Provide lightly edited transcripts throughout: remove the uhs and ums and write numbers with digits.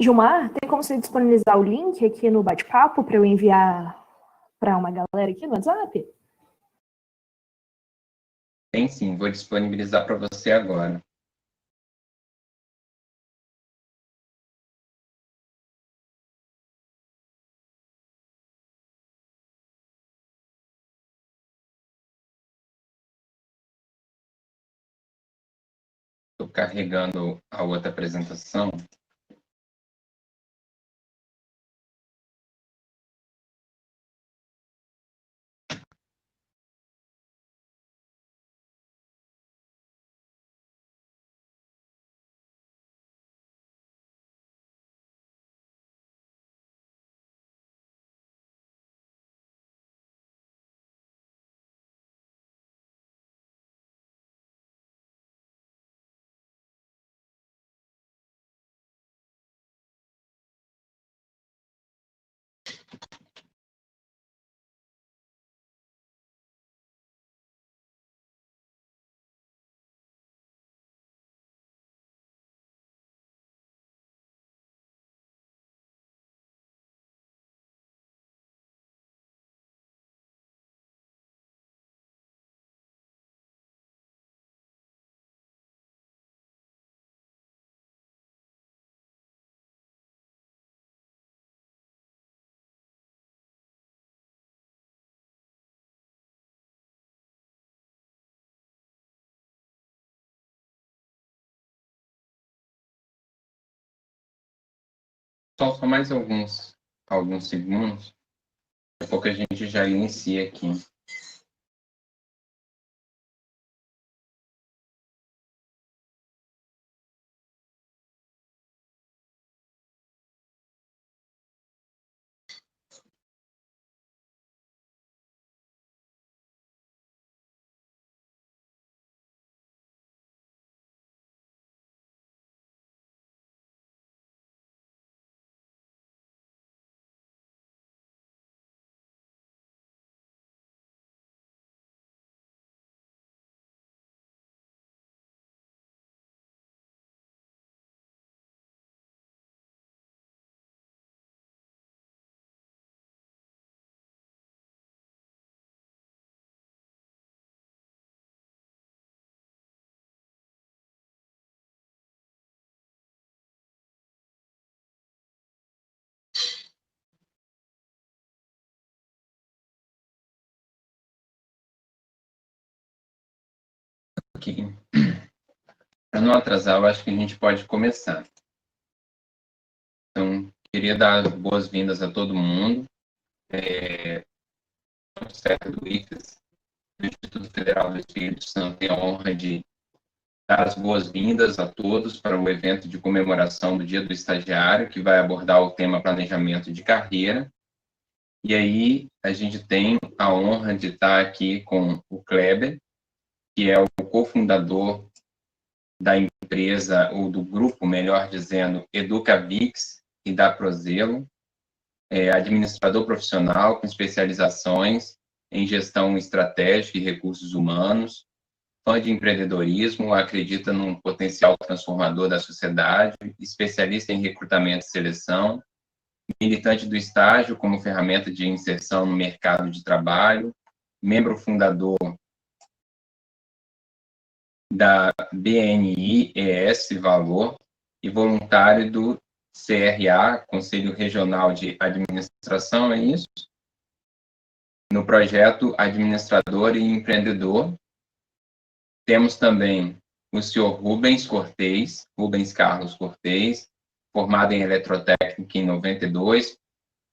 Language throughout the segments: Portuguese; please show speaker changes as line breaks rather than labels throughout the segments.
Gilmar, tem como você disponibilizar o link aqui no bate-papo para eu enviar para uma galera aqui no WhatsApp?
Tem sim, vou disponibilizar para você agora. Estou carregando a outra apresentação. Só mais alguns segundos. Daqui a pouco a gente já inicia aqui. Para não atrasar, eu acho que a gente pode começar. Então, queria dar boas-vindas a todo mundo. O CEP do IFES, do Instituto Federal do Espírito Santo, tem a honra de dar as boas-vindas a todos para o evento de comemoração do Dia do Estagiário, que vai abordar o tema planejamento de carreira. E aí, a gente tem a honra de estar aqui com o Kleber, que é o cofundador da empresa, ou do grupo, melhor dizendo, EducaVix e da Prozelo, administrador profissional com especializações em gestão estratégica e recursos humanos, fã de empreendedorismo, acredita num potencial transformador da sociedade, especialista em recrutamento e seleção, militante do estágio como ferramenta de inserção no mercado de trabalho, membro fundador da BNI-ES Valor e voluntário do CRA, Conselho Regional de Administração, é isso? No projeto Administrador e Empreendedor. Temos também o senhor Rubens Carlos Cortez, formado em Eletrotécnica em 92,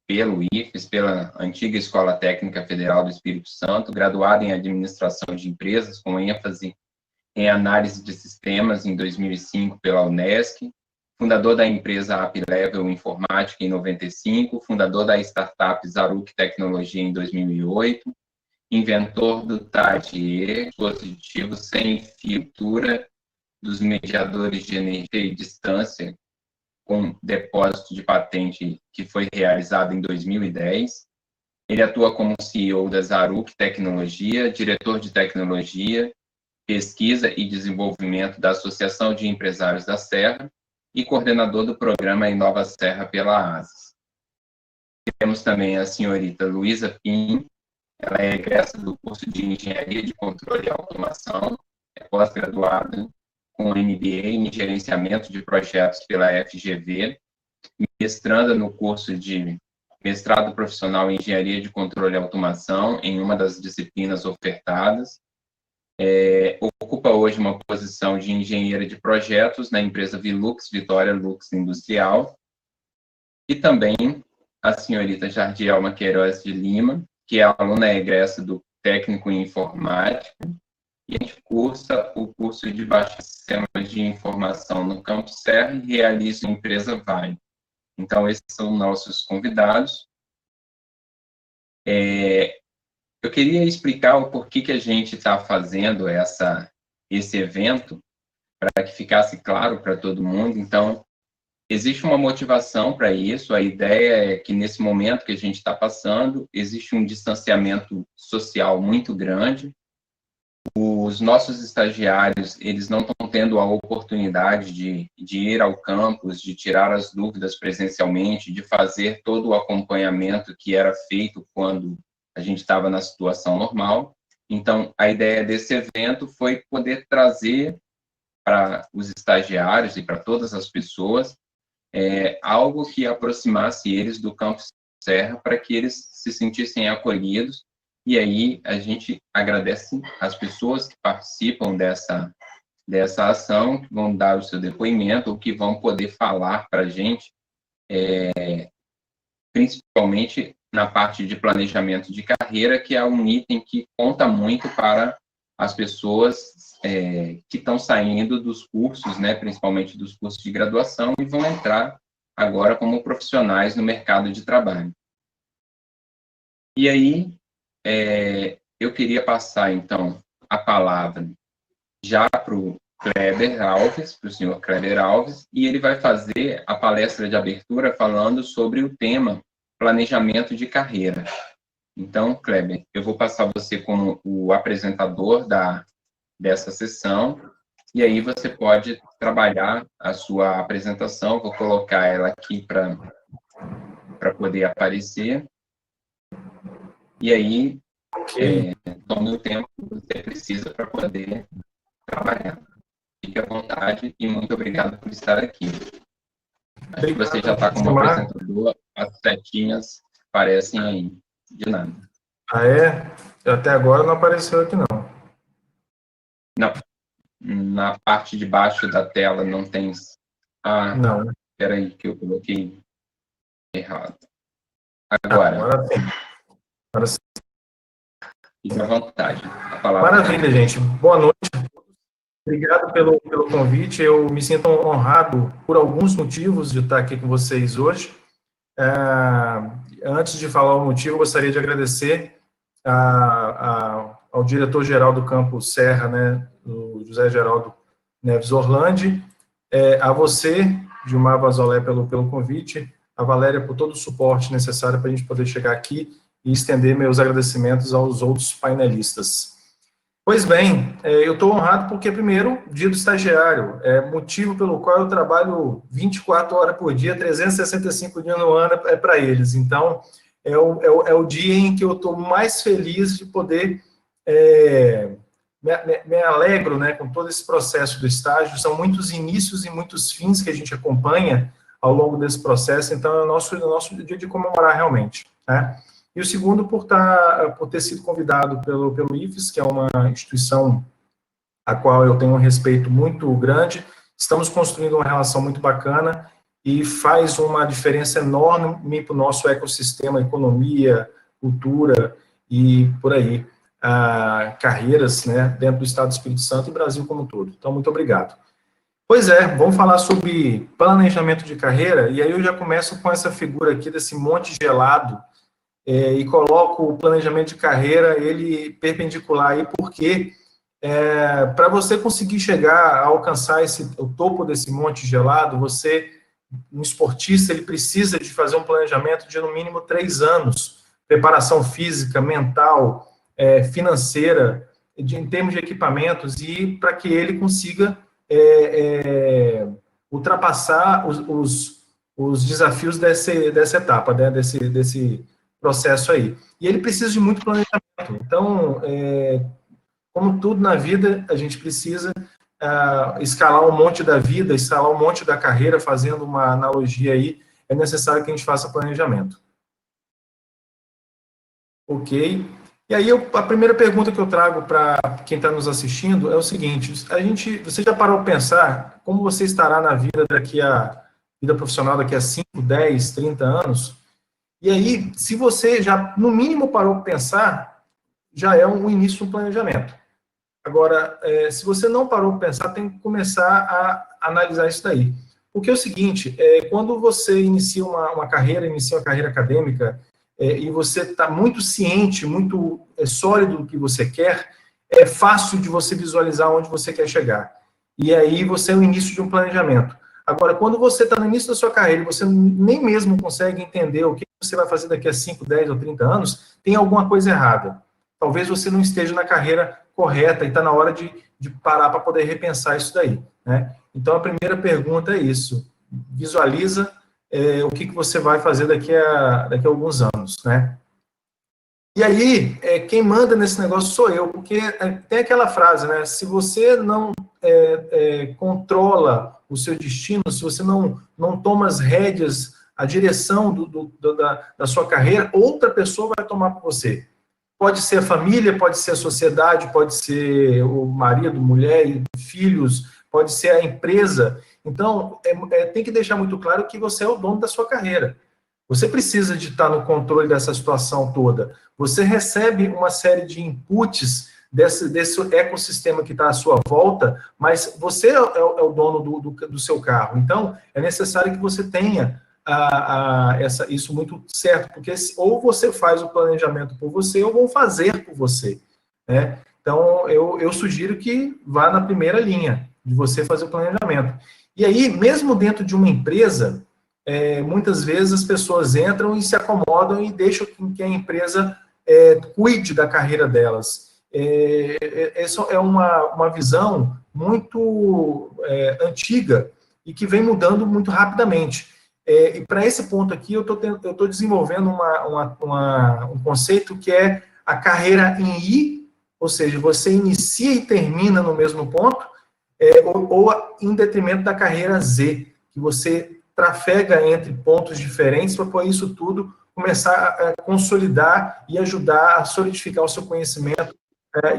pelo IFES, pela antiga Escola Técnica Federal do Espírito Santo, graduado em Administração de Empresas, com ênfase em Análise de Sistemas em 2005 pela Unesc, fundador da empresa UpLevel Informática em 95, fundador da startup Zaruk Tecnologia em 2008, inventor do TADE, dispositivo sem filtura dos mediadores de energia e distância, com depósito de patente que foi realizado em 2010. Ele atua como CEO da Zaruk Tecnologia, diretor de tecnologia, pesquisa e desenvolvimento da Associação de Empresários da Serra e coordenador do programa Inova Serra pela ASES. Temos também a senhorita Luísa Pim, ela é egressa do curso de Engenharia de Controle e Automação, é pós-graduada com MBA em Gerenciamento de Projetos pela FGV, mestranda no curso de Mestrado Profissional em Engenharia de Controle e Automação, em uma das disciplinas ofertadas. Ocupa hoje uma posição de engenheira de projetos na empresa Vilux, Vitória Lux Industrial. E também a senhorita Jardielma Queiroz de Lima, que é aluna egressa do Técnico em Informática, e a gente cursa o curso de Baixos Sistemas de Informação no Campus Serra e realiza a empresa Vai. Então, esses são nossos convidados. Eu queria explicar o porquê que a gente está fazendo esse evento, para que ficasse claro para todo mundo. Então, existe uma motivação para isso. A ideia é que, nesse momento que a gente está passando, existe um distanciamento social muito grande. Os nossos estagiários, eles não estão tendo a oportunidade de ir ao campus, de tirar as dúvidas presencialmente, de fazer todo o acompanhamento que era feito quando a gente estava na situação normal. Então, a ideia desse evento foi poder trazer para os estagiários e para todas as pessoas algo que aproximasse eles do Campus Serra, para que eles se sentissem acolhidos. E aí, a gente agradece as pessoas que participam dessa ação, que vão dar o seu depoimento, ou que vão poder falar para a gente, principalmente na parte de planejamento de carreira, que é um item que conta muito para as pessoas que estão saindo dos cursos, né, principalmente dos cursos de graduação, e vão entrar agora como profissionais no mercado de trabalho. E aí, eu queria passar, então, a palavra já para o Kleber Alves, para o senhor Kleber Alves, e ele vai fazer a palestra de abertura falando sobre o tema planejamento de carreira. Então, Kleber, eu vou passar você como o apresentador dessa sessão, e aí você pode trabalhar a sua apresentação. Vou colocar ela aqui para poder aparecer. E aí, tome o tempo que você precisa para poder trabalhar. Fique à vontade e muito obrigado por estar aqui. Acho que você já está como apresentador, as setinhas aparecem aí. De nada.
Ah, é? Até agora não apareceu aqui, não.
Não. Na parte de baixo da tela não tem...
não.
Espera aí, que eu coloquei errado. Agora.
Agora sim. Agora sim.
Fique à vontade. A palavra
Maravilha, gente. Boa noite. Obrigado pelo convite. Eu me sinto honrado por alguns motivos de estar aqui com vocês hoje. Antes de falar o motivo, eu gostaria de agradecer ao diretor-geral do Campus Serra, né, o José Geraldo Neves Orlandi, a você, Gilmar Vazolé, pelo convite, a Valéria por todo o suporte necessário para a gente poder chegar aqui e estender meus agradecimentos aos outros painelistas. Pois bem, eu estou honrado porque, primeiro, dia do estagiário, motivo pelo qual eu trabalho 24 horas por dia, 365 dias no ano para eles. Então, é o dia em que eu estou mais feliz de poder, me alegro, né, com todo esse processo do estágio. São muitos inícios e muitos fins que a gente acompanha ao longo desse processo, então é o nosso dia de comemorar realmente, né? E o segundo, por ter sido convidado pelo IFES, que é uma instituição a qual eu tenho um respeito muito grande. Estamos construindo uma relação muito bacana e faz uma diferença enorme para o nosso ecossistema, economia, cultura e por aí, carreiras, né, dentro do Estado do Espírito Santo e Brasil como um todo. Então, muito obrigado. Pois é, vamos falar sobre planejamento de carreira, e aí eu já começo com essa figura aqui desse monte gelado, e coloco o planejamento de carreira, ele perpendicular aí, porque para você conseguir chegar a alcançar o topo desse monte gelado, um esportista, ele precisa de fazer um planejamento de, no mínimo, 3 anos, preparação física, mental, financeira, em termos de equipamentos, e para que ele consiga ultrapassar os desafios dessa etapa, né, desse processo aí. E ele precisa de muito planejamento. Então, como tudo na vida, a gente precisa escalar um monte da vida, escalar um monte da carreira, fazendo uma analogia aí, é necessário que a gente faça planejamento. Ok? E aí, a primeira pergunta que eu trago para quem está nos assistindo é o seguinte: você já parou para pensar como você estará na vida vida profissional daqui a 5, 10, 30 anos? E aí, se você já, no mínimo, parou para pensar, já é um início do planejamento. Agora, se você não parou para pensar, tem que começar a analisar isso daí. Porque é o seguinte, quando você inicia uma carreira acadêmica, e você está muito ciente, muito sólido do que você quer, é fácil de você visualizar onde você quer chegar. E aí você é o início de um planejamento. Agora, quando você está no início da sua carreira e você nem mesmo consegue entender o que você vai fazer daqui a 5, 10 ou 30 anos, tem alguma coisa errada. Talvez você não esteja na carreira correta e está na hora de parar para poder repensar isso daí, né? Então, a primeira pergunta é isso. Visualiza o que você vai fazer daqui a alguns anos, né? E aí, quem manda nesse negócio sou eu, porque tem aquela frase, né? Se você não controla o seu destino, se você não toma as rédeas, a direção da sua carreira, outra pessoa vai tomar por você. Pode ser a família, pode ser a sociedade, pode ser o marido, mulher, filhos, pode ser a empresa. Então, tem que deixar muito claro que você é o dono da sua carreira. Você precisa de estar no controle dessa situação toda. Você recebe uma série de inputs desse ecossistema que está à sua volta, mas você é o dono do seu carro. Então, é necessário que você tenha isso muito certo, porque ou você faz o planejamento por você, ou vão fazer por você, né? Então, eu sugiro que vá na primeira linha, de você fazer o planejamento. E aí, mesmo dentro de uma empresa, muitas vezes as pessoas entram e se acomodam e deixam que a empresa cuide da carreira delas. Essa é uma visão muito antiga e que vem mudando muito rapidamente. E para esse ponto aqui, eu estou desenvolvendo um conceito que é a carreira em I, ou seja, você inicia e termina no mesmo ponto, ou em detrimento da carreira Z, que você trafega entre pontos diferentes para, por isso tudo, começar a consolidar e ajudar a solidificar o seu conhecimento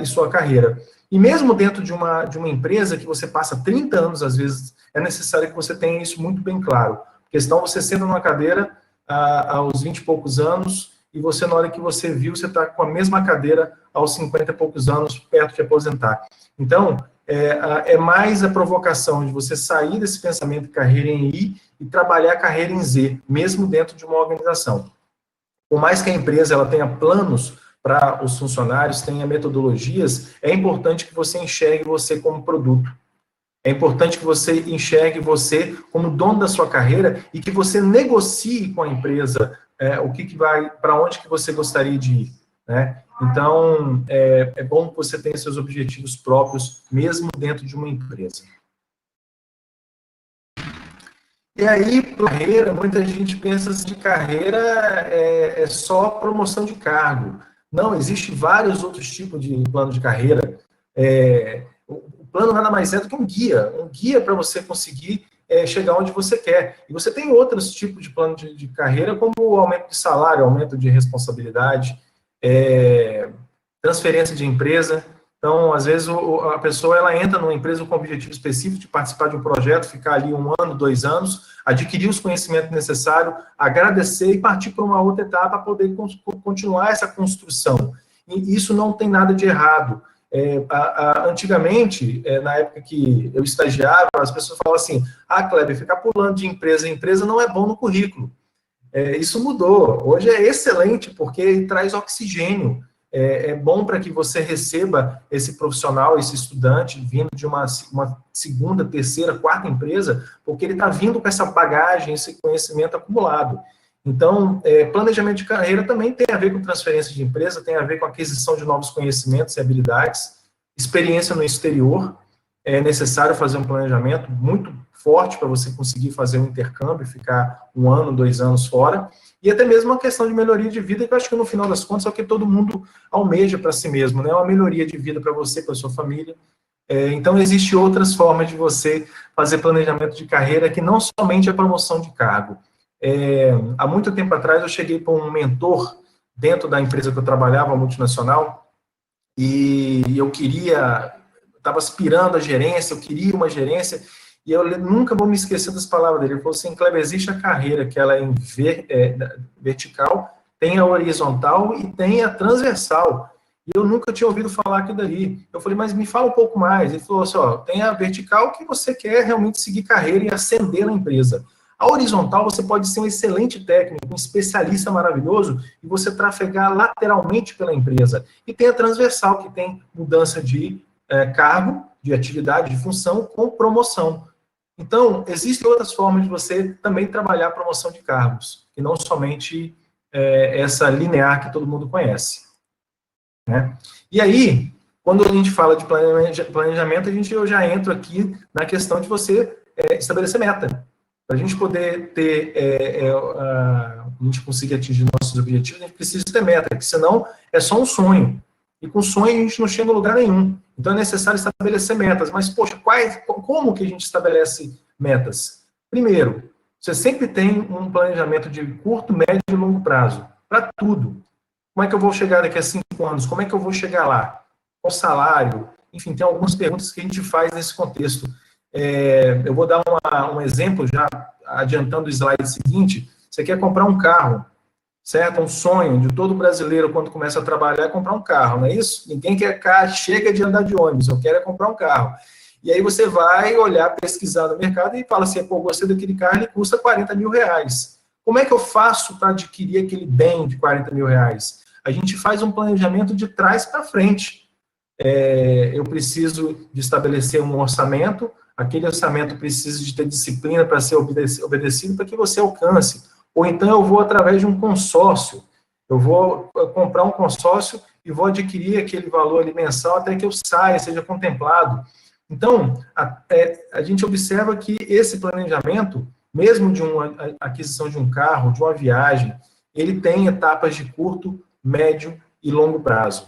e sua carreira. E mesmo dentro de uma empresa que você passa 30 anos, às vezes, é necessário que você tenha isso muito bem claro. Porque senão você senta numa cadeira aos 20 e poucos anos e você, na hora que você viu, você está com a mesma cadeira aos 50 e poucos anos, perto de aposentar. Então, é mais a provocação de você sair desse pensamento de carreira em I e trabalhar a carreira em Z, mesmo dentro de uma organização. Por mais que a empresa ela tenha planos para os funcionários, tenha metodologias, é importante que você enxergue você como produto. É importante que você enxergue você como dono da sua carreira e que você negocie com a empresa para onde que você gostaria de ir, né? Então, é bom que você tenha seus objetivos próprios, mesmo dentro de uma empresa. E aí, carreira, muita gente pensa assim, de carreira é só promoção de cargo. Não, existe vários outros tipos de plano de carreira. O plano nada mais é do que um guia para você conseguir chegar onde você quer. E você tem outros tipos de plano de carreira, como o aumento de salário, aumento de responsabilidade, transferência de empresa. Então, às vezes, a pessoa ela entra numa empresa com o objetivo específico de participar de um projeto, ficar ali 1 ano, 2 anos, adquirir os conhecimentos necessários, agradecer e partir para uma outra etapa para poder continuar essa construção. E isso não tem nada de errado. Antigamente, na época que eu estagiava, as pessoas falavam assim, Kleber, ficar pulando de empresa em empresa não é bom no currículo. Isso mudou. Hoje é excelente, porque traz oxigênio. É bom para que você receba esse profissional, esse estudante, vindo de uma segunda, terceira, quarta empresa, porque ele está vindo com essa bagagem, esse conhecimento acumulado. Então, planejamento de carreira também tem a ver com transferência de empresa, tem a ver com aquisição de novos conhecimentos e habilidades, experiência no exterior. É necessário fazer um planejamento muito forte para você conseguir fazer um intercâmbio, ficar 1 ano, 2 anos fora, e até mesmo uma questão de melhoria de vida, que eu acho que no final das contas é o que todo mundo almeja para si mesmo, né? Uma melhoria de vida para você, para sua família. Então, existem outras formas de você fazer planejamento de carreira que não somente a promoção de cargo. Há muito tempo atrás, eu cheguei para um mentor dentro da empresa que eu trabalhava, multinacional, e eu estava aspirando a gerência, eu queria uma gerência, e eu nunca vou me esquecer das palavras dele. Ele falou assim: Kleber, existe a carreira que ela é vertical, tem a horizontal e tem a transversal. E eu nunca tinha ouvido falar aquilo dali. Eu falei, mas me fala um pouco mais. Ele falou assim, ó, tem a vertical que você quer realmente seguir carreira e ascender na empresa. A horizontal, você pode ser um excelente técnico, um especialista maravilhoso, e você trafegar lateralmente pela empresa. E tem a transversal, que tem mudança de cargo, de atividade, de função, com promoção. Então, existem outras formas de você também trabalhar a promoção de cargos, que não somente essa linear que todo mundo conhece. Né? E aí, quando a gente fala de planejamento, eu já entro aqui na questão de você estabelecer meta. Para a gente poder a gente conseguir atingir nossos objetivos, a gente precisa ter meta, porque senão é só um sonho. E com sonho a gente não chega a lugar nenhum. Então é necessário estabelecer metas. Mas, poxa, como que a gente estabelece metas? Primeiro, você sempre tem um planejamento de curto, médio e longo prazo. Para tudo. Como é que eu vou chegar daqui a 5 anos? Como é que eu vou chegar lá? Qual salário? Enfim, tem algumas perguntas que a gente faz nesse contexto. Eu vou dar um exemplo, já adiantando o slide seguinte. Você quer comprar um carro, certo? Um sonho de todo brasileiro, quando começa a trabalhar, é comprar um carro, não é isso? Ninguém chega de andar de ônibus, eu quero é comprar um carro. E aí você vai olhar, pesquisar no mercado e fala assim, pô, gostei daquele carro, ele custa 40 mil reais. Como é que eu faço para adquirir aquele bem de 40 mil reais? A gente faz um planejamento de trás para frente. Eu preciso de estabelecer um orçamento, aquele orçamento precisa de ter disciplina para ser obedecido para que você alcance. Ou então eu vou através de um consórcio. Eu vou comprar um consórcio e vou adquirir aquele valor ali mensal até que eu saia, seja contemplado. Então, a gente observa que esse planejamento, mesmo de uma aquisição de um carro, de uma viagem, ele tem etapas de curto, médio e longo prazo.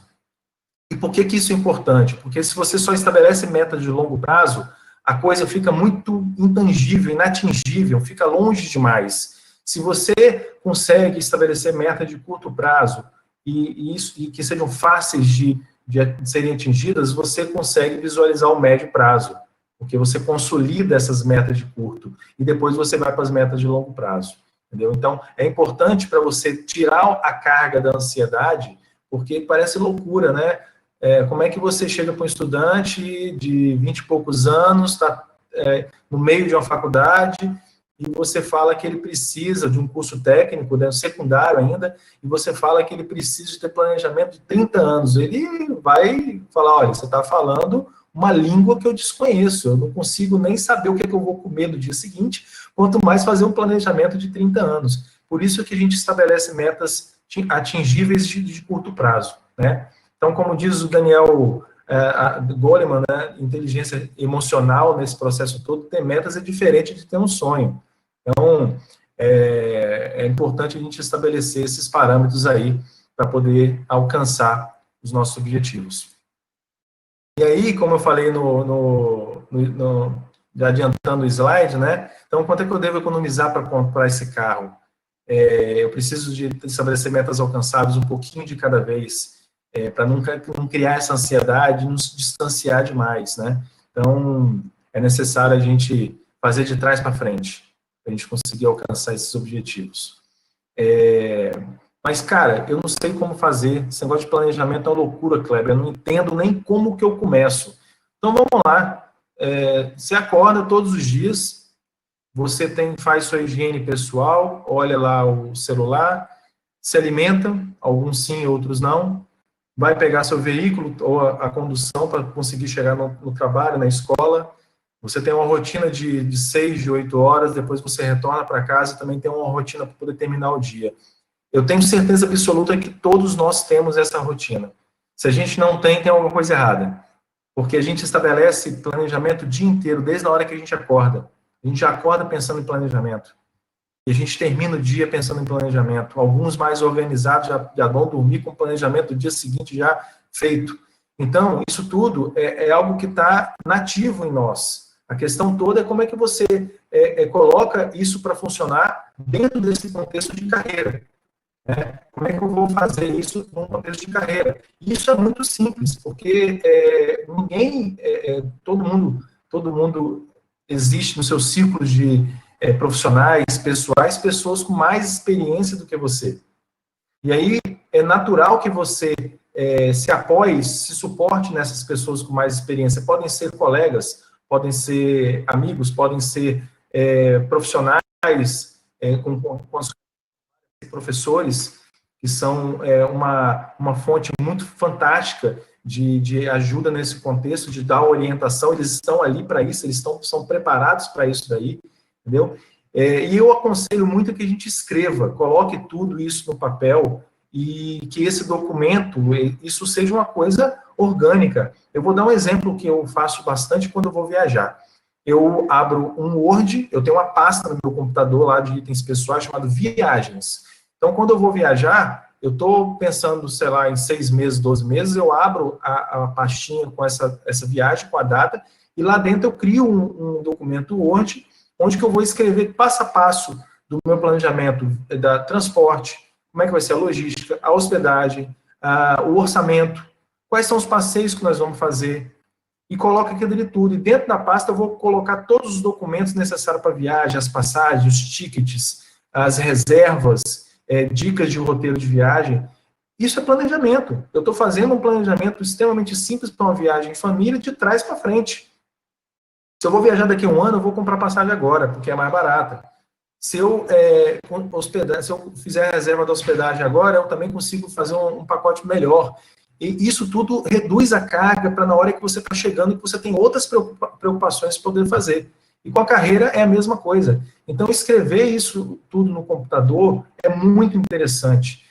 E por que isso é importante? Porque se você só estabelece metas de longo prazo, a coisa fica muito intangível, inatingível, fica longe demais. Se você consegue estabelecer metas de curto prazo e que sejam fáceis de serem atingidas, você consegue visualizar o médio prazo, porque você consolida essas metas de curto e depois você vai para as metas de longo prazo. Entendeu? Então, é importante para você tirar a carga da ansiedade, porque parece loucura, né? Como é que você chega para um estudante de 20 e poucos anos, está no meio de uma faculdade, e você fala que ele precisa de um curso técnico, né, secundário ainda, e você fala que ele precisa de ter planejamento de 30 anos. Ele vai falar, olha, você está falando uma língua que eu desconheço, eu não consigo nem saber o que eu vou comer no dia seguinte, quanto mais fazer um planejamento de 30 anos. Por isso que a gente estabelece metas atingíveis de curto prazo, né? Então, como diz o Daniel Goleman, né, inteligência emocional nesse processo todo, ter metas é diferente de ter um sonho. Então, é importante a gente estabelecer esses parâmetros aí para poder alcançar os nossos objetivos. E aí, como eu falei já adiantando o slide, né? Então, quanto é que eu devo economizar para comprar esse carro? Eu preciso de estabelecer metas alcançáveis um pouquinho de cada vez, para não criar essa ansiedade, não se distanciar demais, né? Então, é necessário a gente fazer de trás para frente, para a gente conseguir alcançar esses objetivos. Mas, cara, eu não sei como fazer. Esse negócio de planejamento é uma loucura, Kleber. Eu não entendo nem como que eu começo. Então, vamos lá. Você acorda todos os dias, você faz sua higiene pessoal, olha lá o celular, se alimenta, alguns sim, outros não, vai pegar seu veículo ou a condução para conseguir chegar no trabalho, na escola. Você tem uma rotina de 6, de 8 horas, depois você retorna para casa e também tem uma rotina para poder terminar o dia. Eu tenho certeza absoluta que todos nós temos essa rotina. Se a gente não tem alguma coisa errada. Porque a gente estabelece planejamento o dia inteiro, desde a hora que a gente acorda. A gente já acorda pensando em planejamento. E a gente termina o dia pensando em planejamento. Alguns mais organizados já vão dormir com o planejamento do dia seguinte já feito. Então, isso tudo é algo que está nativo em nós. A questão toda é como é que você coloca isso para funcionar dentro desse contexto de carreira. Né? Como é que eu vou fazer isso num contexto de carreira? Isso é muito simples, porque todo mundo existe nos seus ciclos de profissionais, pessoais, pessoas com mais experiência do que você. E aí é natural que você se apoie, se suporte nessas pessoas com mais experiência. Podem ser colegas, podem ser amigos, podem ser profissionais, com os professores, que são uma fonte muito fantástica de ajuda nesse contexto, de dar orientação. Eles estão ali para isso, eles são preparados para isso daí, entendeu? E eu aconselho muito que a gente escreva, coloque tudo isso no papel, e que esse documento, isso seja uma coisa orgânica. Eu vou dar um exemplo que eu faço bastante quando eu vou viajar. Eu abro um Word, eu tenho uma pasta no meu computador lá de itens pessoais chamado Viagens. Então, quando eu vou viajar, eu estou pensando, sei lá, em 6 meses, 12 meses, eu abro a pastinha com essa viagem, com a data, e lá dentro eu crio um documento Word, onde que eu vou escrever passo a passo do meu planejamento da transporte, como é que vai ser a logística, a hospedagem, o orçamento, quais são os passeios que nós vamos fazer, e coloco aquilo de tudo. E dentro da pasta eu vou colocar todos os documentos necessários para a viagem, as passagens, os tickets, as reservas, dicas de roteiro de viagem. Isso é planejamento. Eu estou fazendo um planejamento extremamente simples para uma viagem em família, de trás para frente. Se eu vou viajar daqui a um ano, eu vou comprar passagem agora, porque é mais barata. Se eu fizer a reserva da hospedagem agora, eu também consigo fazer um pacote melhor. E isso tudo reduz a carga para na hora que você está chegando e que você tem outras preocupações para poder fazer. E com a carreira é a mesma coisa. Então, escrever isso tudo no computador é muito interessante.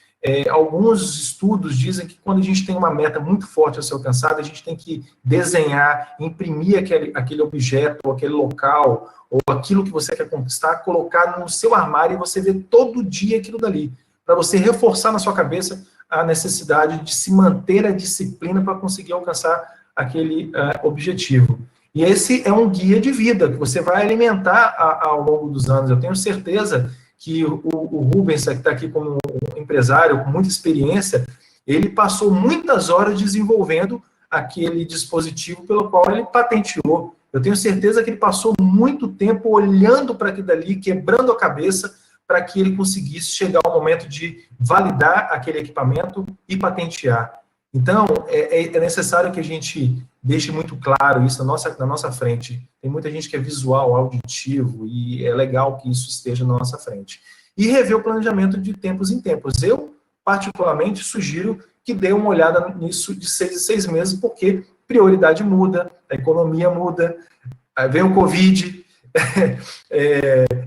Alguns estudos dizem que quando a gente tem uma meta muito forte a ser alcançada, a gente tem que desenhar, imprimir aquele objeto, ou aquele local, ou aquilo que você quer conquistar, colocar no seu armário e você ver todo dia aquilo dali, para você reforçar na sua cabeça a necessidade de se manter a disciplina para conseguir alcançar aquele objetivo. E esse é um guia de vida que você vai alimentar ao longo dos anos. Eu tenho certeza que o Rubens, que está aqui como empresário, com muita experiência, ele passou muitas horas desenvolvendo aquele dispositivo pelo qual ele patenteou. Eu tenho certeza que ele passou muito tempo olhando para aquilo dali, quebrando a cabeça, para que ele conseguisse chegar ao momento de validar aquele equipamento e patentear. Então, é necessário que a gente deixe muito claro isso na nossa frente. Tem muita gente que é visual, auditivo, e é legal que isso esteja na nossa frente. E rever o planejamento de tempos em tempos. Eu, particularmente, sugiro que dê uma olhada nisso de 6 em 6 meses, porque prioridade muda, a economia muda, vem o Covid,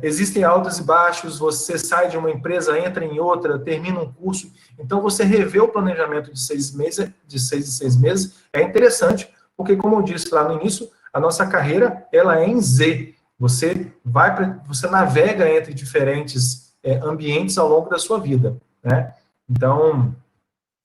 existem altos e baixos, você sai de uma empresa, entra em outra, termina um curso. Então, você rever o planejamento de 6 em 6 meses é interessante, porque, como eu disse lá no início, a nossa carreira ela é em Z. Você navega entre diferentes ambientes ao longo da sua vida, né? Então,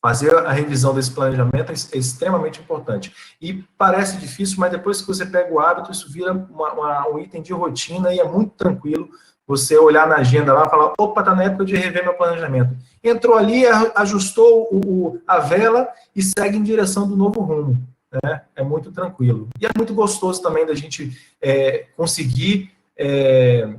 fazer a revisão desse planejamento é extremamente importante. E parece difícil, mas depois que você pega o hábito, isso vira um item de rotina e é muito tranquilo você olhar na agenda lá e falar, opa, está na época de rever meu planejamento. Entrou ali, ajustou a vela e segue em direção do novo rumo. Né? É muito tranquilo. E é muito gostoso também da gente conseguir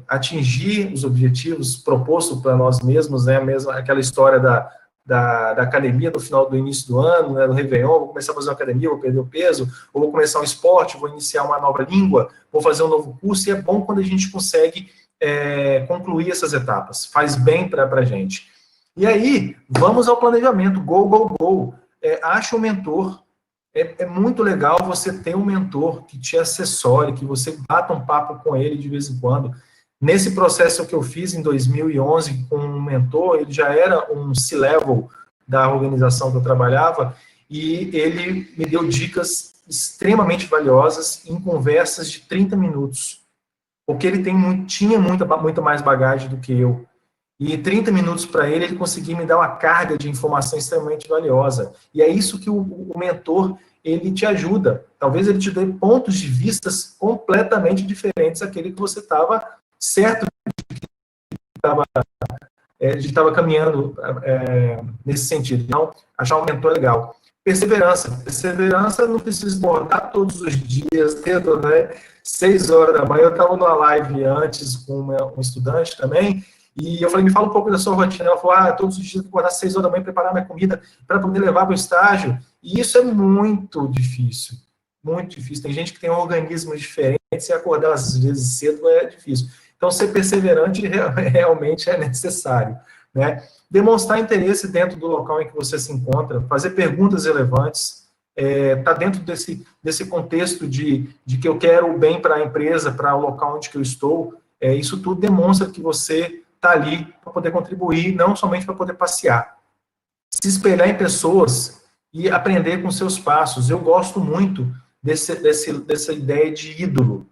atingir os objetivos propostos para nós mesmos, né? Mesmo aquela história da academia do início do ano, né, do Réveillon, vou começar a fazer uma academia, vou perder o peso, ou vou começar um esporte, vou iniciar uma nova língua, vou fazer um novo curso, e é bom quando a gente consegue concluir essas etapas, faz bem para a gente. E aí, vamos ao planejamento, go. Ache um mentor, é muito legal você ter um mentor que te assessore, que você bata um papo com ele de vez em quando. Nesse processo que eu fiz em 2011 com um mentor, ele já era um C-level da organização que eu trabalhava, e ele me deu dicas extremamente valiosas em conversas de 30 minutos. porque ele tinha muito mais bagagem do que eu. E 30 minutos para ele conseguia me dar uma carga de informação extremamente valiosa. E é isso que o mentor, ele te ajuda. Talvez ele te dê pontos de vistas completamente diferentes daquele que você estava certo de estava caminhando nesse sentido. Então, achar um mentor legal. Perseverança. Perseverança não precisa abordar todos os dias, dentro, né? 6 horas da manhã. Eu estava numa live antes com um estudante também, e eu falei, me fala um pouco da sua rotina. Ela falou, todos os dias eu vou acordar às 6 horas da manhã, preparar minha comida para poder levar para o estágio. E isso é muito difícil. Muito difícil. Tem gente que tem organismos diferentes e acordar às vezes cedo é difícil. Então, ser perseverante realmente é necessário, né? Demonstrar interesse dentro do local em que você se encontra, fazer perguntas relevantes, tá dentro desse contexto de que eu quero o bem para a empresa, para o local onde que eu estou, isso tudo demonstra que você está ali para poder contribuir, não somente para poder passear. Se espelhar em pessoas e aprender com seus passos. Eu gosto muito dessa ideia de ídolo.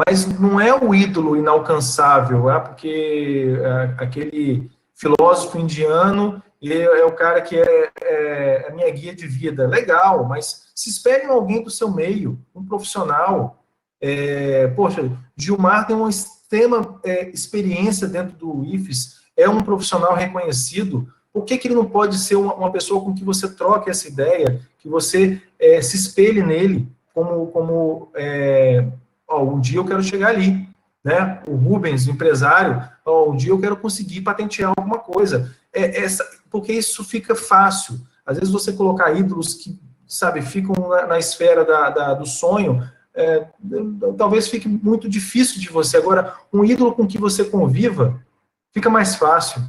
Mas não é o ídolo inalcançável, porque aquele filósofo indiano é o cara que é a minha guia de vida. Legal, mas se espere em alguém do seu meio, um profissional. Poxa, Gilmar tem uma extrema experiência dentro do IFES, é um profissional reconhecido. Por que ele não pode ser uma pessoa com que você troque essa ideia, que você se espelhe nele, um dia eu quero chegar ali, né? O Rubens, o empresário, um dia eu quero conseguir patentear alguma coisa. Porque isso fica fácil. Às vezes você colocar ídolos que, sabe, ficam na esfera do sonho, talvez fique muito difícil de você. Agora, um ídolo com que você conviva, fica mais fácil,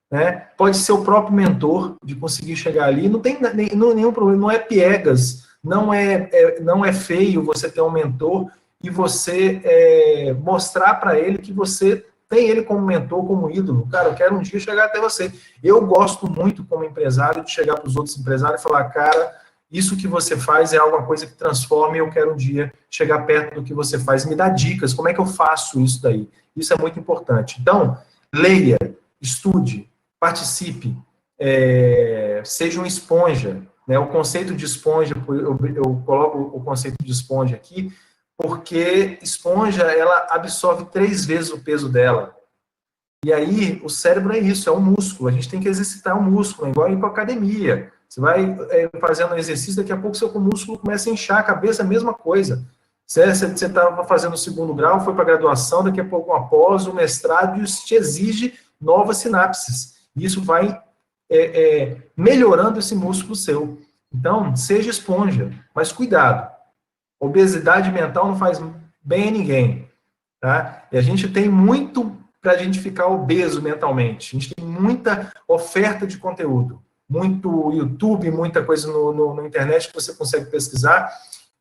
né? Pode ser o próprio mentor de conseguir chegar ali. Não tem nenhum problema, não é piegas, não é feio você ter um mentor e você mostrar para ele que você tem ele como mentor, como ídolo. Cara, eu quero um dia chegar até você. Eu gosto muito, como empresário, de chegar para os outros empresários e falar, cara, isso que você faz é alguma coisa que transforma e eu quero um dia chegar perto do que você faz. Me dá dicas, como é que eu faço isso daí? Isso é muito importante. Então, leia, estude, participe, seja uma esponja. Né? O conceito de esponja, eu coloco o conceito de esponja aqui, porque esponja, ela absorve 3 vezes o peso dela. E aí, o cérebro é isso, é um músculo. A gente tem que exercitar o músculo, igual ir para a academia. Você vai fazendo um exercício, daqui a pouco seu músculo começa a inchar, a cabeça é a mesma coisa. Você estava fazendo o 2º grau, foi para a graduação, daqui a pouco após o mestrado, isso te exige novas sinapses. E isso vai melhorando esse músculo seu. Então, seja esponja, mas cuidado. Obesidade mental não faz bem a ninguém, tá? E a gente tem muito para a gente ficar obeso mentalmente. A gente tem muita oferta de conteúdo, muito YouTube, muita coisa na internet que você consegue pesquisar.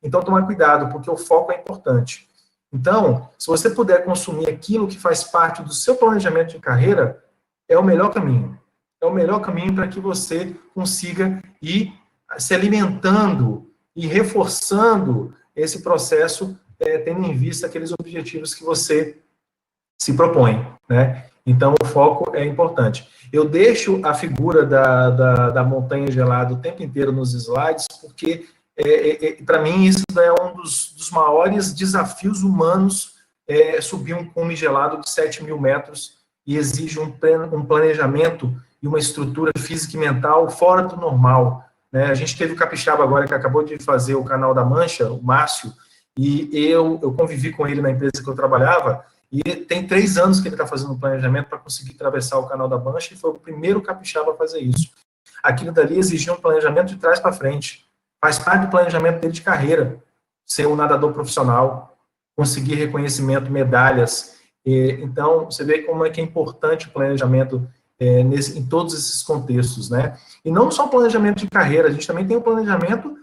Então, tomar cuidado, porque o foco é importante. Então, se você puder consumir aquilo que faz parte do seu planejamento de carreira, é o melhor caminho. É o melhor caminho para que você consiga ir se alimentando e reforçando esse processo, tendo em vista aqueles objetivos que você se propõe, né? Então, o foco é importante. Eu deixo a figura da montanha gelada o tempo inteiro nos slides, porque, para mim, isso é um dos maiores desafios humanos, subir um cume gelado de 7.000 metros, e exige um planejamento e uma estrutura física e mental fora do normal. A gente teve o Capixaba agora, que acabou de fazer o Canal da Mancha, o Márcio, e eu convivi com ele na empresa que eu trabalhava, e tem 3 anos que ele está fazendo um planejamento para conseguir atravessar o Canal da Mancha, e foi o primeiro Capixaba a fazer isso. Aquilo dali exigia um planejamento de trás para frente. Faz parte do planejamento dele de carreira, ser um nadador profissional, conseguir reconhecimento, medalhas. Então, você vê como é que é importante o planejamento em todos esses contextos, né? E não só o planejamento de carreira, a gente também tem o planejamento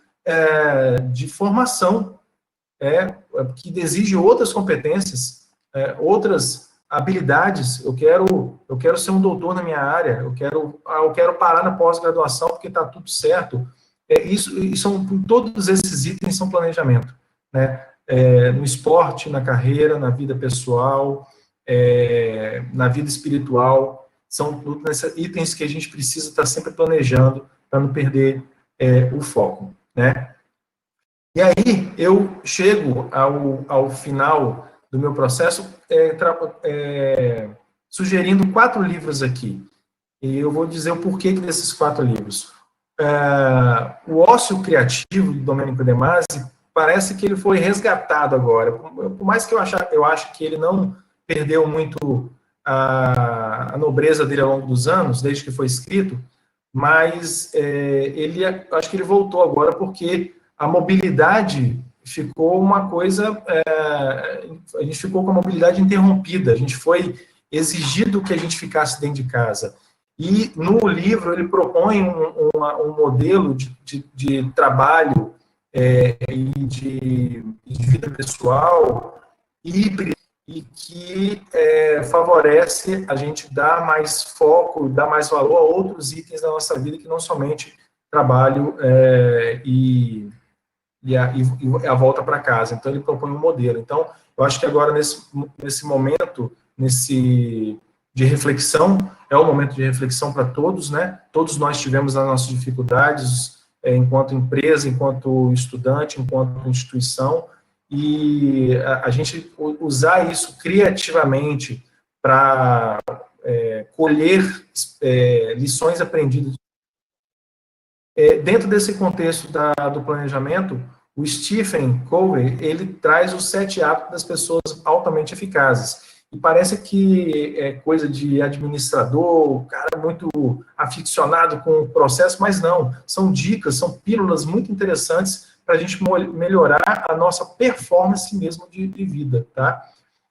de formação, que exige outras competências, outras habilidades. Eu quero ser um doutor na minha área, eu quero parar na pós-graduação porque está tudo certo. Todos esses itens são planejamento, né? no esporte, na carreira, na vida pessoal, na vida espiritual. São tudo itens que a gente precisa estar sempre planejando para não perder o foco, né? E aí eu chego ao final do meu processo sugerindo 4 livros aqui. E eu vou dizer o porquê desses 4 livros. O Ócio Criativo, do Domenico De Masi, parece que ele foi resgatado agora. Por mais que eu acho que ele não perdeu muito a nobreza dele ao longo dos anos, desde que foi escrito, mas acho que ele voltou agora porque a mobilidade ficou uma coisa, a gente ficou com a mobilidade interrompida, a gente foi exigido que a gente ficasse dentro de casa. E no livro ele propõe um modelo de trabalho e de vida pessoal híbrido, e que favorece a gente dar mais foco, dar mais valor a outros itens da nossa vida, que não somente trabalho e a volta para casa. Então, ele propõe um modelo. Então, eu acho que agora, nesse momento, de reflexão, é um momento de reflexão para todos, né? Todos nós tivemos as nossas dificuldades, enquanto empresa, enquanto estudante, enquanto instituição, e a gente usar isso criativamente para colher lições aprendidas. Dentro desse contexto do planejamento, o Stephen Covey, ele traz os 7 hábitos das pessoas altamente eficazes. E parece que é coisa de administrador, cara muito aficionado com o processo, mas não. São dicas, são pílulas muito interessantes para a gente melhorar a nossa performance mesmo de vida, tá?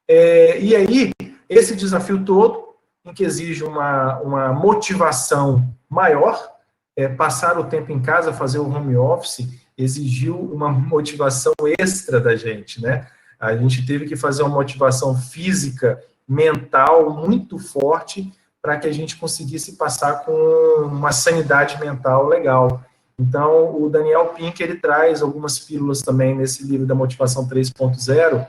E aí, esse desafio todo, em que exige uma motivação maior, passar o tempo em casa, fazer o home office, exigiu uma motivação extra da gente, né? A gente teve que fazer uma motivação física, mental, muito forte, para que a gente conseguisse passar com uma sanidade mental legal. Então, o Daniel Pink, ele traz algumas pílulas também nesse livro da Motivação 3.0,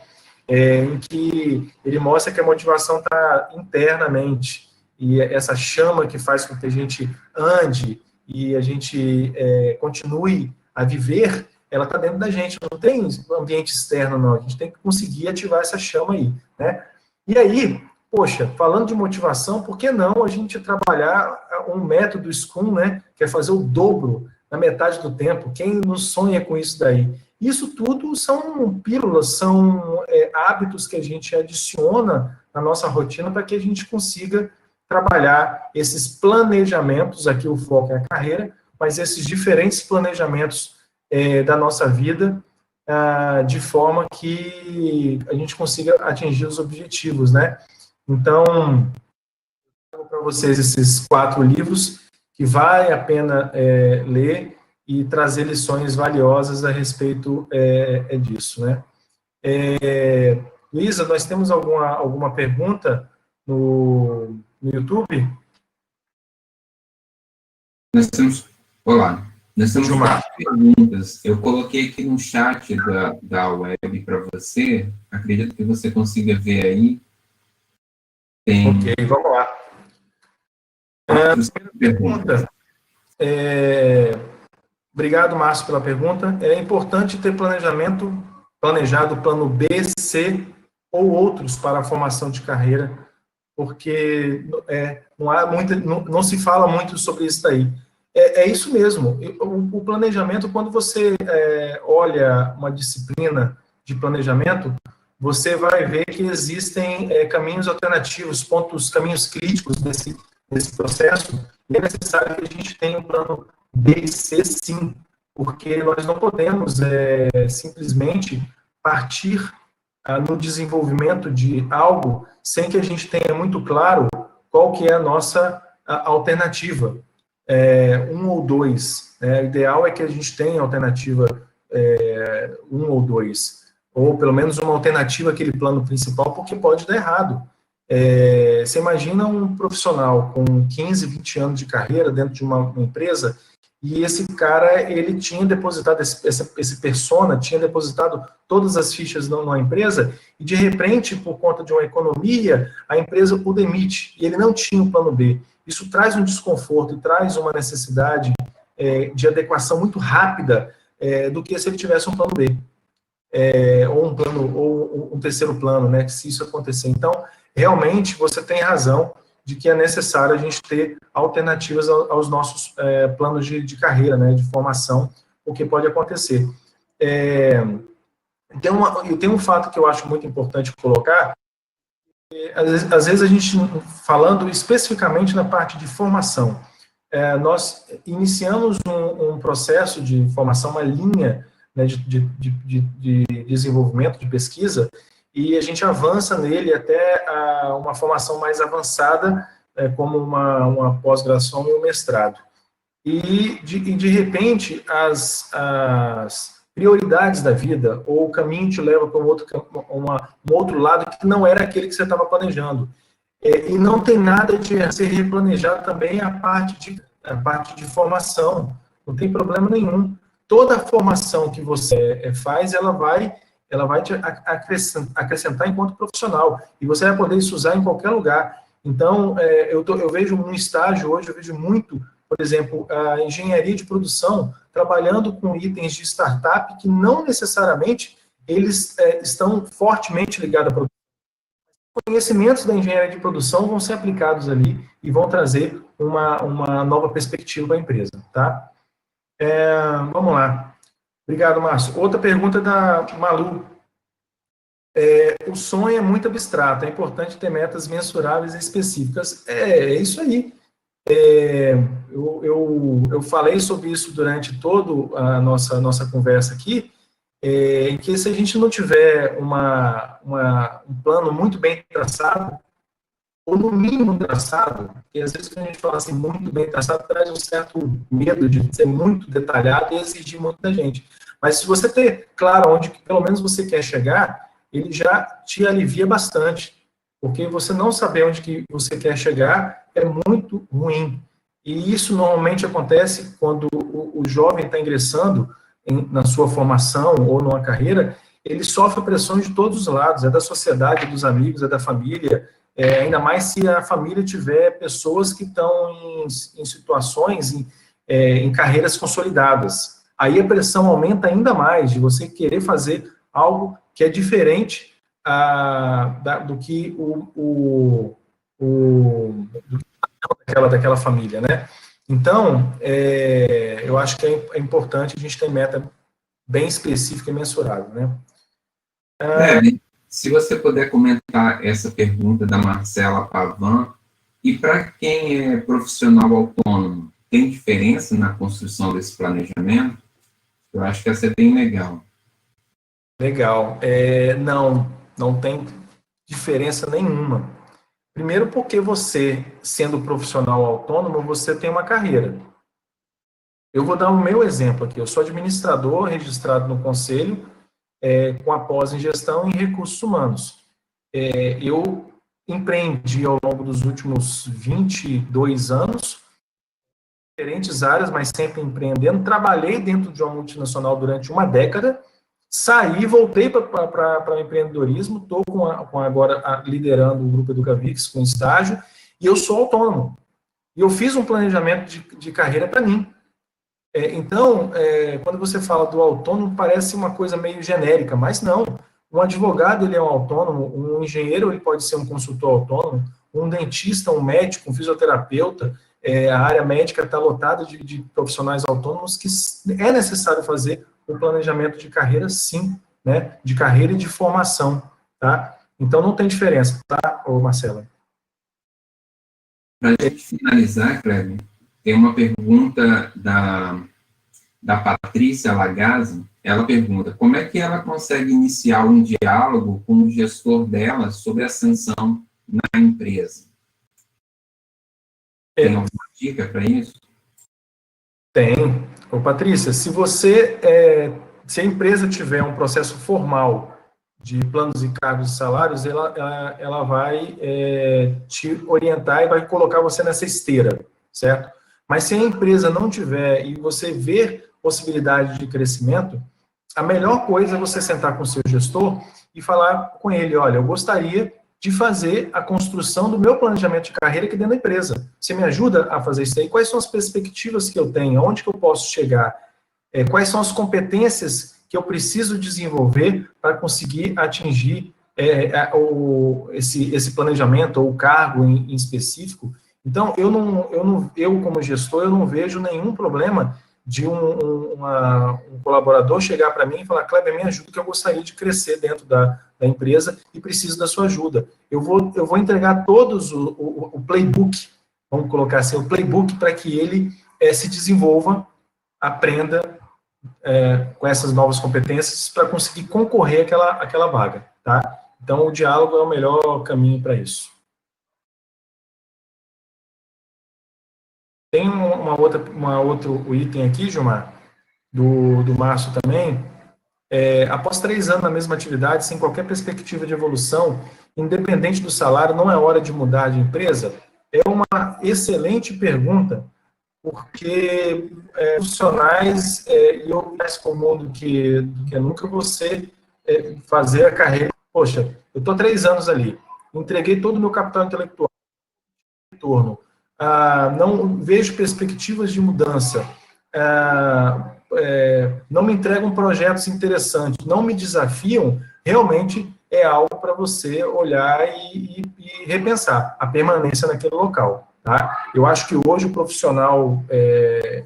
em que ele mostra que a motivação está internamente, e essa chama que faz com que a gente ande e a gente continue a viver, ela está dentro da gente, não tem ambiente externo, não. A gente tem que conseguir ativar essa chama aí, né? E aí, poxa, falando de motivação, por que não a gente trabalhar um método Scrum, né? Que é fazer o dobro na metade do tempo? Quem não sonha com isso daí? Isso tudo são pílulas, são hábitos que a gente adiciona na nossa rotina para que a gente consiga trabalhar esses planejamentos, aqui o foco é a carreira, mas esses diferentes planejamentos da nossa vida, de forma que a gente consiga atingir os objetivos, né? Então, eu vou para vocês esses 4 livros, que vale a pena ler e trazer lições valiosas a respeito disso, né? Luísa, nós temos alguma pergunta no YouTube?
Olá. Nós temos 4 perguntas. Eu coloquei aqui no chat da web para você. Acredito que você consiga ver aí.
Ok, vamos lá. Pergunta. Obrigado, Márcio, pela pergunta. É importante ter planejado plano B, C ou outros para a formação de carreira, porque não se fala muito sobre isso daí. É isso mesmo. O planejamento, quando você olha uma disciplina de planejamento, você vai ver que existem caminhos alternativos, caminhos críticos desse processo, e é necessário que a gente tenha um plano B e C, sim, porque nós não podemos simplesmente partir no desenvolvimento de algo sem que a gente tenha muito claro qual que é a nossa alternativa. 1 ou 2. O ideal é que a gente tenha alternativa 1 ou 2, ou pelo menos uma alternativa àquele plano principal, porque pode dar errado. Você imagina um profissional com 15, 20 anos de carreira dentro de uma empresa e esse cara, ele tinha depositado, esse persona tinha depositado todas as fichas numa empresa, e de repente, por conta de uma economia, a empresa o demite, e ele não tinha um plano B. Isso traz um desconforto e traz uma necessidade de adequação muito rápida do que se ele tivesse um plano B. Ou um terceiro plano, né, se isso acontecer. Então, realmente, você tem razão de que é necessário a gente ter alternativas aos nossos planos de carreira, né, de formação, o que pode acontecer. Tem um fato que eu acho muito importante colocar, às vezes a gente, falando especificamente na parte de formação, nós iniciamos um processo de formação, uma linha, né, de desenvolvimento, de pesquisa, e a gente avança nele até uma formação mais avançada, como uma pós-graduação e um mestrado. E, de repente, as prioridades da vida, ou o caminho te leva para um outro lado que não era aquele que você estava planejando. E não tem nada de ser replanejado também a parte de formação, não tem problema nenhum. Toda a formação que você faz, ela vai te acrescentar enquanto profissional, e você vai poder isso usar em qualquer lugar. Então, eu vejo no estágio hoje, eu vejo muito, por exemplo, a engenharia de produção trabalhando com itens de startup que não necessariamente eles estão fortemente ligados à produção. Conhecimentos da engenharia de produção vão ser aplicados ali e vão trazer uma nova perspectiva para a empresa, tá? Vamos lá. Obrigado, Márcio. Outra pergunta da Malu. O sonho é muito abstrato, é importante ter metas mensuráveis e específicas. É isso aí. Eu falei sobre isso durante toda a nossa conversa aqui, em que se a gente não tiver um plano muito bem traçado, ou no mínimo traçado, e às vezes quando a gente fala assim, muito bem traçado, traz um certo medo de ser muito detalhado e exigir muito da gente. Mas se você ter claro onde pelo menos você quer chegar, ele já te alivia bastante, porque você não saber onde que você quer chegar é muito ruim. E isso normalmente acontece quando o jovem está ingressando na sua formação ou numa carreira, ele sofre pressões de todos os lados, é da sociedade, é dos amigos, é da família, ainda mais se a família tiver pessoas que estão em situações, em carreiras consolidadas. Aí a pressão aumenta ainda mais de você querer fazer algo que é diferente do que daquela família, né? Então, eu acho que é importante a gente ter meta bem específica e mensurável, né?
Se você puder comentar essa pergunta da Marcela Pavan, e para quem é profissional autônomo, tem diferença na construção desse planejamento? Eu acho que essa é bem legal.
Legal. Não tem diferença nenhuma. Primeiro porque você, sendo profissional autônomo, você tem uma carreira. Eu vou dar o meu exemplo aqui. Eu sou administrador registrado no Conselho, com a pós em Gestão e Recursos Humanos. Eu empreendi ao longo dos últimos 22 anos, diferentes áreas, mas sempre empreendendo. Trabalhei dentro de uma multinacional durante uma década, saí, voltei para o empreendedorismo, estou agora liderando o Grupo Educavix com estágio, e eu sou autônomo. E eu fiz um planejamento de carreira para mim. Então, quando você fala do autônomo, parece uma coisa meio genérica, mas não. Um advogado, ele é um autônomo, um engenheiro, ele pode ser um consultor autônomo, um dentista, um médico, um fisioterapeuta, a área médica está lotada de profissionais autônomos que é necessário fazer o planejamento de carreira, sim, né? De carreira e de formação, tá? Então, não tem diferença, tá, Marcela?
Para a gente finalizar, Kleber, tem uma pergunta da Patrícia Lagazzi. Ela pergunta, como é que ela consegue iniciar um diálogo com o gestor dela sobre ascensão na empresa? Tem alguma dica para isso?
Tem. Ô, Patrícia, se a empresa tiver um processo formal de planos e cargos e salários, ela vai te orientar e vai colocar você nessa esteira, certo? Mas se a empresa não tiver e você ver possibilidade de crescimento, a melhor coisa é você sentar com o seu gestor e falar com ele, olha, eu gostaria de fazer a construção do meu planejamento de carreira aqui dentro da empresa. Você me ajuda a fazer isso aí? Quais são as perspectivas que eu tenho? Onde que eu posso chegar? Quais são as competências que eu preciso desenvolver para conseguir atingir esse planejamento ou o cargo em específico? Então, eu como gestor, eu não vejo nenhum problema de um colaborador chegar para mim e falar, Kleber, me ajuda que eu gostaria de crescer dentro da empresa e preciso da sua ajuda. Eu vou entregar todos o playbook, vamos colocar assim, o playbook para que ele se desenvolva, aprenda com essas novas competências para conseguir concorrer àquela vaga, tá? Então, o diálogo é o melhor caminho para isso. Tem outro item aqui, Gilmar, do Márcio também. Após 3 anos na mesma atividade, sem qualquer perspectiva de evolução, independente do salário, não é hora de mudar de empresa? É uma excelente pergunta, porque profissionais, e eu mais comum do que nunca você fazer a carreira. Poxa, eu estou 3 anos ali, entreguei todo o meu capital intelectual, retorno, não vejo perspectivas de mudança, não me entregam projetos interessantes, não me desafiam, realmente é algo para você olhar e repensar a permanência naquele local. Tá? Eu acho que hoje o profissional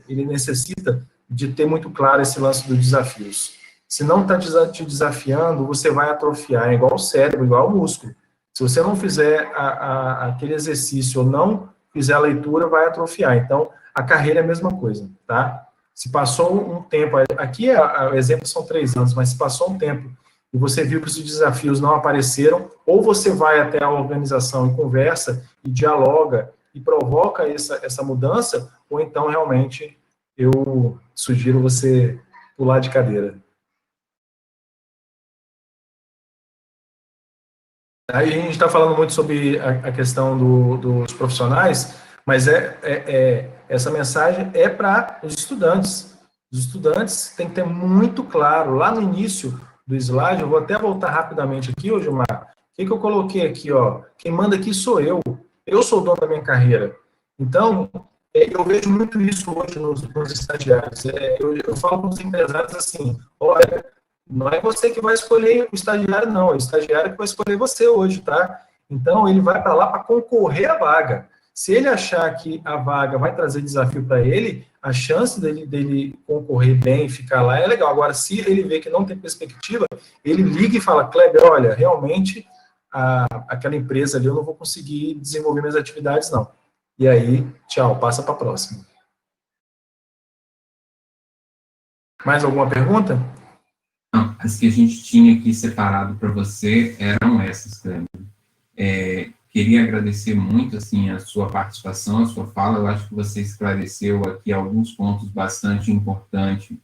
ele necessita de ter muito claro esse lance dos desafios. Se não está te desafiando, você vai atrofiar, é igual o cérebro, igual o músculo. Se você não fizer aquele exercício ou não fizer a leitura, vai atrofiar. Então, a carreira é a mesma coisa, tá? Se passou um tempo, aqui o exemplo são 3 anos, mas se passou um tempo e você viu que os desafios não apareceram, ou você vai até a organização e conversa e dialoga e provoca essa mudança, ou então realmente eu sugiro você pular de cadeira. Aí a gente está falando muito sobre a questão dos profissionais, mas essa mensagem é para os estudantes. Os estudantes têm que ter muito claro, lá no início do slide, eu vou até voltar rapidamente aqui, ô Gilmar, o que eu coloquei aqui, ó, quem manda aqui sou eu sou o dono da minha carreira. Então, eu vejo muito isso hoje nos estagiários. Eu falo com os empresários assim, olha, não é você que vai escolher o estagiário, não. É o estagiário que vai escolher você hoje, tá? Então, ele vai para lá para concorrer à vaga. Se ele achar que a vaga vai trazer desafio para ele, a chance dele concorrer bem e ficar lá é legal. Agora, se ele vê que não tem perspectiva, ele liga e fala, Kleber, olha, realmente, aquela empresa ali eu não vou conseguir desenvolver minhas atividades, não. E aí, tchau, passa para a próxima. Mais alguma pergunta?
Não, as que a gente tinha aqui separado para você eram essas, Cleber. Queria agradecer muito, assim, a sua participação, a sua fala. Eu acho que você esclareceu aqui alguns pontos bastante importantes,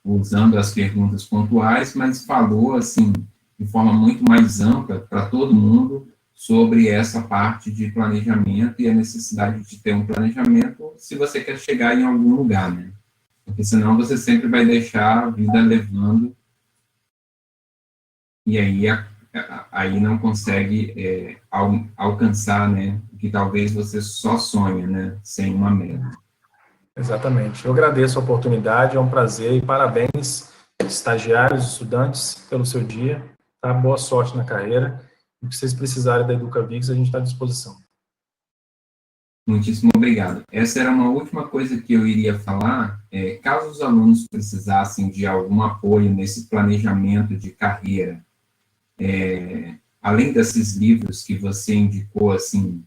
usando as perguntas pontuais, mas falou, assim, de forma muito mais ampla para todo mundo sobre essa parte de planejamento e a necessidade de ter um planejamento se você quer chegar em algum lugar, né? Porque senão você sempre vai deixar a vida levando e aí não consegue alcançar, né, o que talvez você só sonha, né, sem uma meta.
Exatamente. Eu agradeço a oportunidade, é um prazer e parabéns, estagiários, estudantes, pelo seu dia. Tá? Boa sorte na carreira. E se vocês precisarem da EducaVix, a gente está à disposição.
Muitíssimo obrigado. Essa era uma última coisa que eu iria falar. Caso os alunos precisassem de algum apoio nesse planejamento de carreira, além desses livros que você indicou, assim,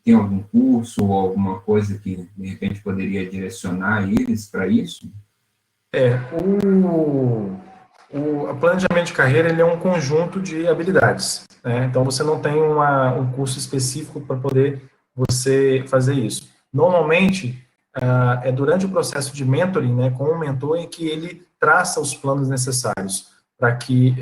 tem algum curso ou alguma coisa que, de repente, poderia direcionar eles para isso?
O planejamento de carreira ele é um conjunto de habilidades, né? Então, você não tem um curso específico para poder você fazer isso. Normalmente, é durante o processo de mentoring, né, com o mentor, em que ele traça os planos necessários para que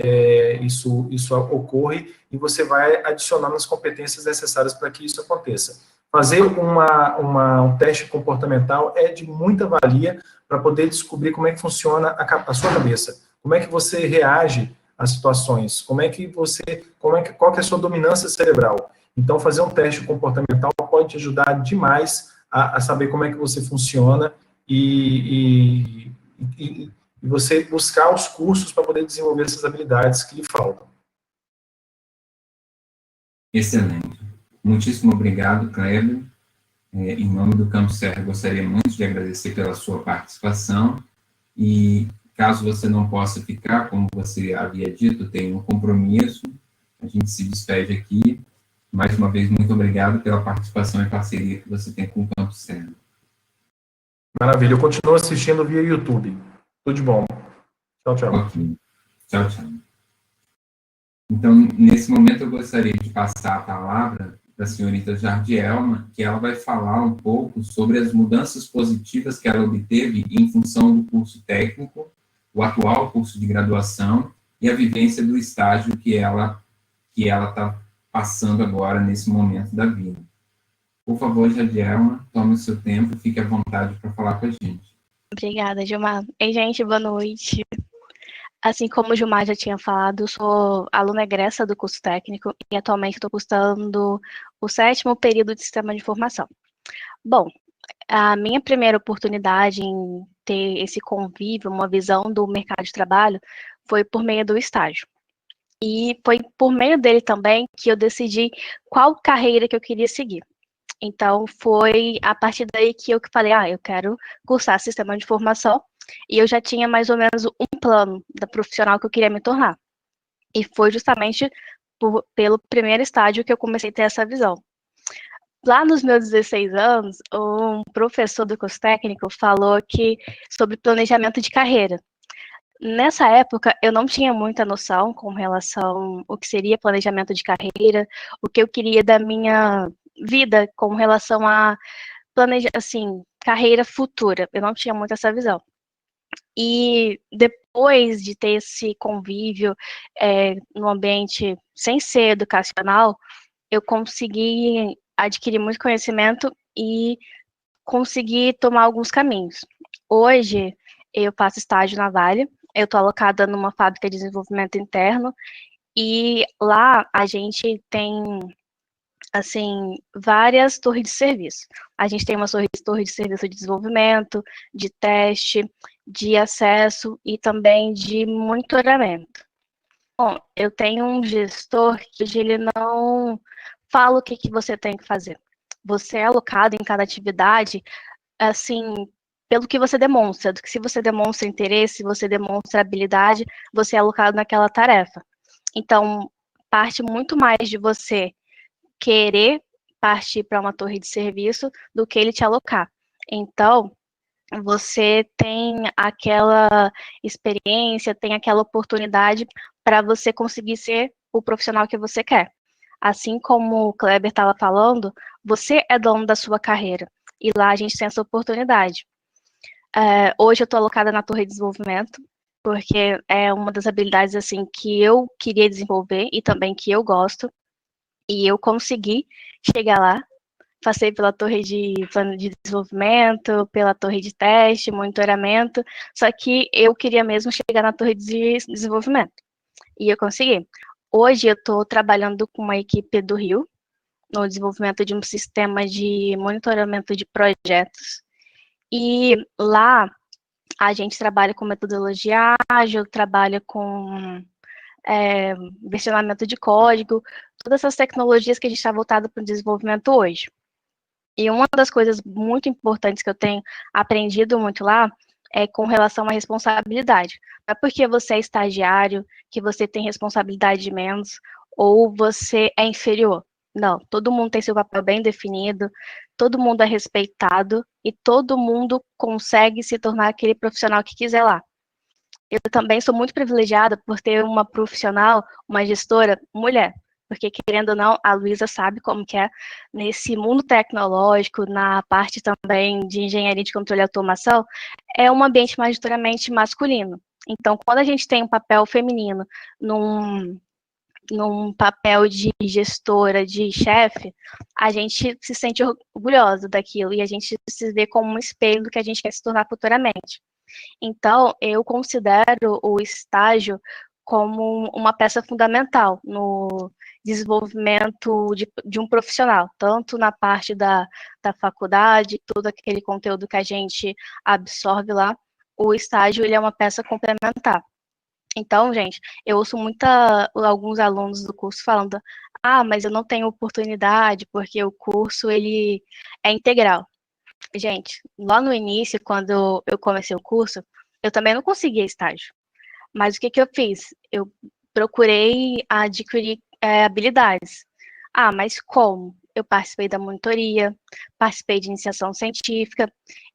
isso ocorra e você vai adicionando as competências necessárias para que isso aconteça. Fazer um teste comportamental é de muita valia para poder descobrir como é que funciona a sua cabeça, como é que você reage às situações, qual que é a sua dominância cerebral. Então, fazer um teste comportamental pode te ajudar demais a saber como é que você funciona e você buscar os cursos para poder desenvolver essas habilidades que lhe faltam.
Excelente. Muitíssimo obrigado, Kleber. Em nome do Campus Serra, gostaria muito de agradecer pela sua participação e, caso você não possa ficar, como você havia dito, tem um compromisso, a gente se despede aqui. Mais uma vez, muito obrigado pela participação e parceria que você tem com o Campus Serra.
Maravilha, eu continuo assistindo via YouTube. Tudo de bom. Tchau, tchau.
Ok. Tchau, tchau. Então, nesse momento, eu gostaria de passar a palavra da senhorita Jardielma, que ela vai falar um pouco sobre as mudanças positivas que ela obteve em função do curso técnico, o atual curso de graduação e a vivência do estágio que ela está passando agora, nesse momento da vida. Por favor, Jardielma, tome o seu tempo e fique à vontade para falar com a gente.
Obrigada, Gilmar. Ei, gente, boa noite. Assim como o Gilmar já tinha falado, eu sou aluna egressa do curso técnico e atualmente estou cursando o 7º período de Sistema de Informação. Bom, a minha primeira oportunidade em ter esse convívio, uma visão do mercado de trabalho, foi por meio do estágio. E foi por meio dele também que eu decidi qual carreira que eu queria seguir. Então, foi a partir daí que eu falei, eu quero cursar Sistema de Informação, e eu já tinha mais ou menos um plano da profissional que eu queria me tornar. E foi justamente pelo primeiro estágio que eu comecei a ter essa visão. Lá nos meus 16 anos, um professor do curso técnico falou sobre planejamento de carreira. Nessa época, eu não tinha muita noção com relação ao que seria planejamento de carreira, o que eu queria da minha vida com relação a carreira futura. Eu não tinha muito essa visão. E depois de ter esse convívio no ambiente sem ser educacional, eu consegui adquirir muito conhecimento e consegui tomar alguns caminhos. Hoje, eu faço estágio na Vale, eu estou alocada numa fábrica de desenvolvimento interno, e lá a gente tem, assim, várias torres de serviço. A gente tem uma torre de serviço de desenvolvimento, de teste, de acesso e também de monitoramento. Bom, eu tenho um gestor que ele não fala o que você tem que fazer. Você é alocado em cada atividade, assim, pelo que você demonstra. Do que se você demonstra interesse, você demonstra habilidade, você é alocado naquela tarefa. Então, parte muito mais de você querer partir para uma torre de serviço do que ele te alocar. Então, você tem aquela experiência, tem aquela oportunidade para você conseguir ser o profissional que você quer. Assim como o Kleber estava falando, você é dono da sua carreira, e lá a gente tem essa oportunidade. Hoje eu estou alocada na torre de desenvolvimento, porque é uma das habilidades assim que eu queria desenvolver e também que eu gosto, e eu consegui chegar lá. Passei pela torre de plano de desenvolvimento, pela torre de teste, monitoramento, só que eu queria mesmo chegar na torre de desenvolvimento, e eu consegui. Hoje eu estou trabalhando com uma equipe do Rio, no desenvolvimento de um sistema de monitoramento de projetos, e lá a gente trabalha com metodologia ágil, trabalha com versionamento de código, todas essas tecnologias que a gente está voltado para o desenvolvimento hoje. E uma das coisas muito importantes que eu tenho aprendido muito lá é com relação à responsabilidade. Não é porque você é estagiário que você tem responsabilidade de menos ou você é inferior. Não, todo mundo tem seu papel bem definido, todo mundo é respeitado e todo mundo consegue se tornar aquele profissional que quiser lá. Eu também sou muito privilegiada por ter uma profissional, uma gestora mulher, porque, querendo ou não, a Luísa sabe como que é nesse mundo tecnológico, na parte também de engenharia de controle e automação, é um ambiente majoritariamente masculino. Então, quando a gente tem um papel feminino num papel de gestora, de chefe, a gente se sente orgulhosa daquilo e a gente se vê como um espelho do que a gente quer se tornar futuramente. Então, eu considero o estágio como uma peça fundamental no desenvolvimento de um profissional, tanto na parte da faculdade, todo aquele conteúdo que a gente absorve lá, o estágio ele é uma peça complementar. Então, gente, eu ouço alguns alunos do curso falando, mas eu não tenho oportunidade porque o curso ele é integral. Gente, lá no início, quando eu comecei o curso, eu também não conseguia estágio. Mas o que eu fiz? Eu procurei adquirir habilidades. Mas como? Eu participei da monitoria, participei de iniciação científica,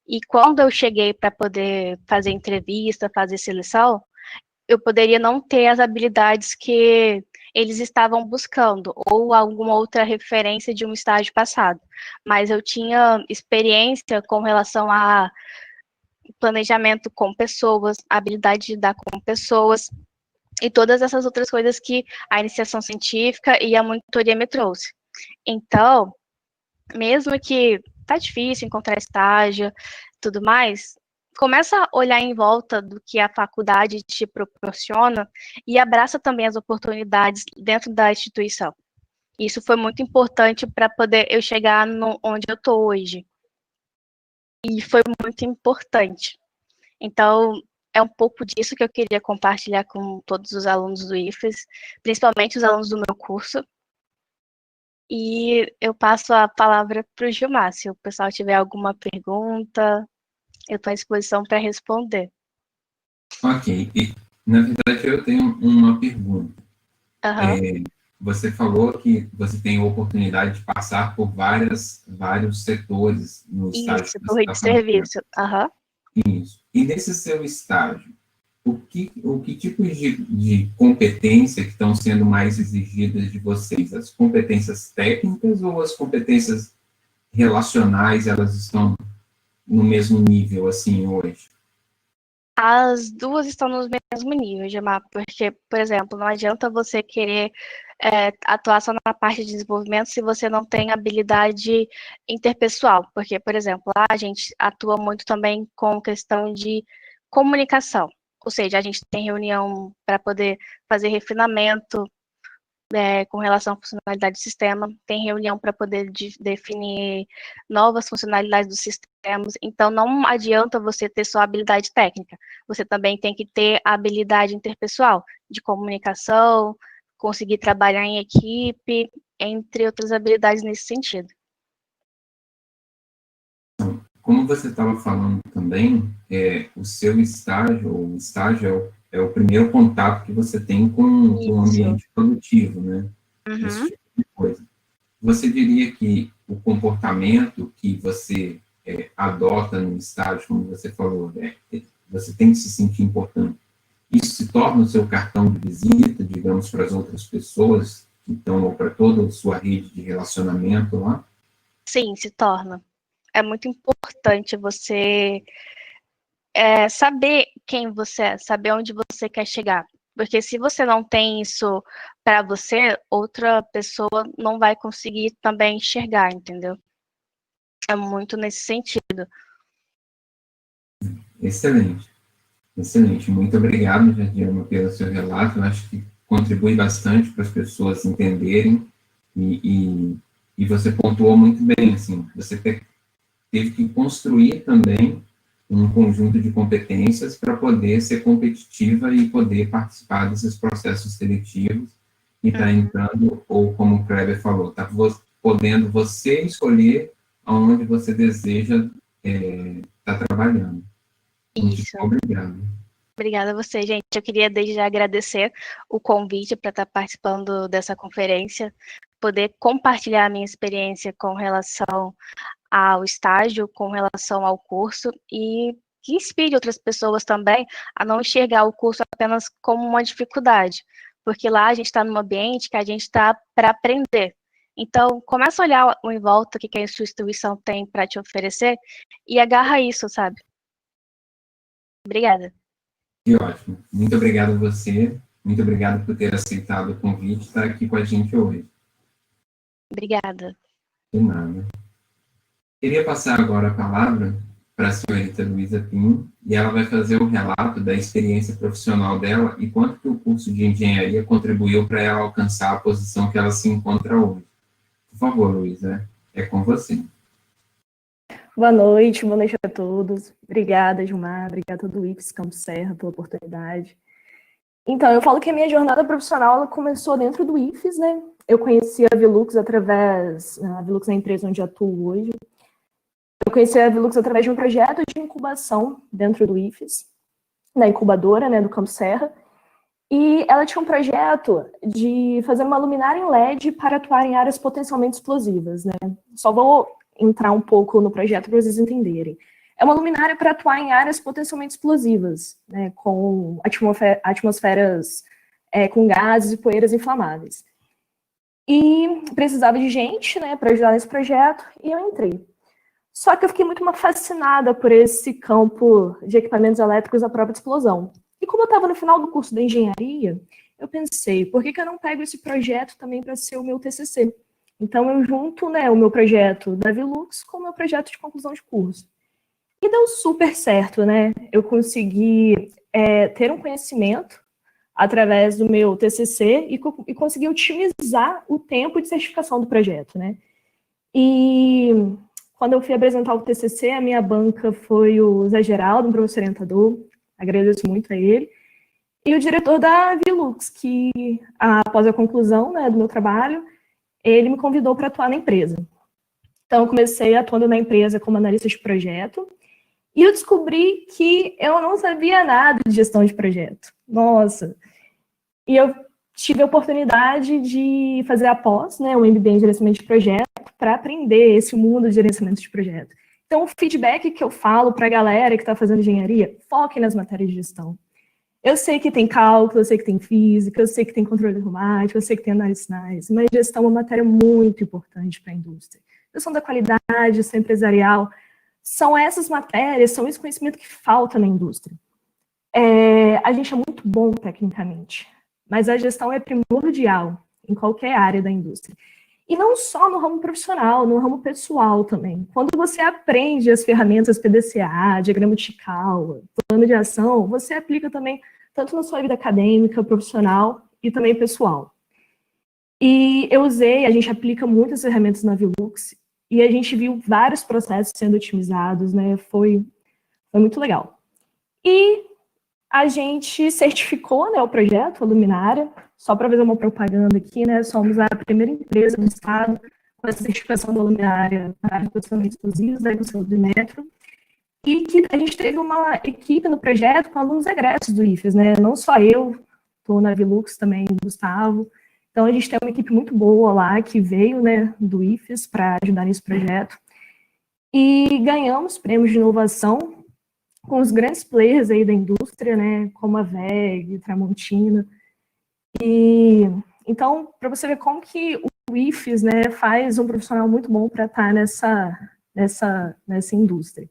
e quando eu cheguei para poder fazer entrevista, fazer seleção, eu poderia não ter as habilidades que eles estavam buscando, ou alguma outra referência de um estágio passado. Mas eu tinha experiência com relação a planejamento com pessoas, habilidade de lidar com pessoas, e todas essas outras coisas que a iniciação científica e a monitoria me trouxe. Então, mesmo que tá difícil encontrar estágio, tudo mais, começa a olhar em volta do que a faculdade te proporciona e abraça também as oportunidades dentro da instituição. Isso foi muito importante para poder eu chegar onde eu estou hoje. E foi muito importante. Então, é um pouco disso que eu queria compartilhar com todos os alunos do IFES, principalmente os alunos do meu curso. E eu passo a palavra para o Gilmar. Se o pessoal tiver alguma pergunta, eu estou à disposição para responder.
Ok. E, na verdade, eu tenho uma pergunta.
Uhum.
Você falou que você tem a oportunidade de passar por vários setores no estágio
Isso,
que você
torre
está
de
fazendo.
serviço. Uhum.
Isso. E nesse seu estágio, o que tipos de competência que estão sendo mais exigidas de vocês? As competências técnicas ou as competências relacionais, elas estão no mesmo nível, assim, hoje?
As duas estão no mesmo nível, Gemar, porque, por exemplo, não adianta você querer atuar só na parte de desenvolvimento se você não tem habilidade interpessoal, porque, por exemplo, lá a gente atua muito também com questão de comunicação, ou seja, a gente tem reunião para poder fazer refinamento com relação à funcionalidade do sistema, tem reunião para poder definir novas funcionalidades dos sistemas, então não adianta você ter só habilidade técnica, você também tem que ter habilidade interpessoal, de comunicação, conseguir trabalhar em equipe, entre outras habilidades nesse sentido.
Como você estava falando também, o seu estágio, o estágio é o primeiro contato que você tem com o ambiente produtivo, né?
Uhum.
Esse tipo de coisa. Você diria que o comportamento que você adota no estágio, como você falou, você tem que se sentir importante. Isso se torna o seu cartão de visita, digamos, para as outras pessoas, então, ou para toda a sua rede de relacionamento lá?
Sim, se torna. É muito importante você saber quem você é, saber onde você quer chegar. Porque se você não tem isso para você, outra pessoa não vai conseguir também enxergar, entendeu? É muito nesse sentido.
Excelente. Excelente. Muito obrigado, Jadiana, pelo seu relato. Eu acho que contribui bastante para as pessoas entenderem e você pontuou muito bem, assim, você teve que construir também um conjunto de competências para poder ser competitiva e poder participar desses processos seletivos e estar entrando, ou como o Kleber falou, está podendo você escolher aonde você deseja estar trabalhando. Muito
Isso.
obrigado.
Obrigada a você, gente. Eu queria desde já agradecer o convite para estar participando dessa conferência, poder compartilhar a minha experiência com relação ao estágio, com relação ao curso e que inspire outras pessoas também a não enxergar o curso apenas como uma dificuldade, porque lá a gente está num ambiente que a gente está para aprender. Então, começa a olhar em volta o que a sua instituição tem para te oferecer e agarra isso, sabe? Obrigada.
Que ótimo. Muito obrigado a você. Muito obrigado por ter aceitado o convite e estar aqui com a gente hoje.
Obrigada.
De nada. Queria passar agora a palavra para a senhorita Luísa Pinho, e ela vai fazer o relato da experiência profissional dela e quanto que o curso de engenharia contribuiu para ela alcançar a posição que ela se encontra hoje. Por favor, Luísa, é com você.
Boa noite a todos. Obrigada, Gilmar, obrigada do IFES Campos Serra pela oportunidade. Então, eu falo que a minha jornada profissional ela começou dentro do IFES, né? Eu conheci a Velux através, a Velux é a empresa onde atuo hoje. Eu conheci a Velux através de um projeto de incubação dentro do IFES, na incubadora, né, do Campos Serra. E ela tinha um projeto de fazer uma luminária em LED para atuar em áreas potencialmente explosivas, né? Só vou entrar um pouco no projeto para vocês entenderem. É uma luminária para atuar em áreas potencialmente explosivas, né, com atmosferas com gases e poeiras inflamáveis. E precisava de gente, né, para ajudar nesse projeto, e eu entrei. Só que eu fiquei muito fascinada por esse campo de equipamentos elétricos à prova de explosão. E como eu estava no final do curso da engenharia, eu pensei, por que eu não pego esse projeto também para ser o meu TCC? Então, eu junto, né, o meu projeto da Velux com o meu projeto de conclusão de curso. E deu super certo, né? Eu consegui ter um conhecimento através do meu TCC e consegui otimizar o tempo de certificação do projeto, né? E quando eu fui apresentar o TCC, a minha banca foi o Zé Geraldo, um professor orientador, agradeço muito a ele, e o diretor da Velux, que após a conclusão, né, do meu trabalho, ele me convidou para atuar na empresa. Então, eu comecei atuando na empresa como analista de projeto, e eu descobri que eu não sabia nada de gestão de projeto. Nossa! E eu tive a oportunidade de fazer a pós, né, um MBA em gerenciamento de projeto, para aprender esse mundo de gerenciamento de projeto. Então, o feedback que eu falo para a galera que está fazendo engenharia, foque nas matérias de gestão. Eu sei que tem cálculo, eu sei que tem física, eu sei que tem controle automático, eu sei que tem análise de sinais, mas gestão é uma matéria muito importante para a indústria. Gestão da qualidade, gestão empresarial, são essas matérias, são esse conhecimento que falta na indústria. A gente é muito bom tecnicamente, mas a gestão é primordial em qualquer área da indústria. E não só no ramo profissional, no ramo pessoal também. Quando você aprende as ferramentas PDCA, diagrama de Chikawa, plano de ação, você aplica também tanto na sua vida acadêmica, profissional e também pessoal. E a gente aplica muitas ferramentas na Velux e a gente viu vários processos sendo otimizados, né? Foi muito legal. E a gente certificou, né, o projeto, a luminária, só para fazer uma propaganda aqui, né, somos a primeira empresa do estado com essa certificação da luminária para relacionamentos explosivos da indústria do metro, e que a gente teve uma equipe no projeto com alunos egressos do IFES, né, não só eu, estou na Velux também, o Gustavo, então a gente tem uma equipe muito boa lá, que veio, né, do IFES para ajudar nesse projeto, e ganhamos prêmios de inovação com os grandes players aí da indústria, né, como a WEG, Tramontina. E então, para você ver como que o IFES, né, faz um profissional muito bom para estar nessa indústria.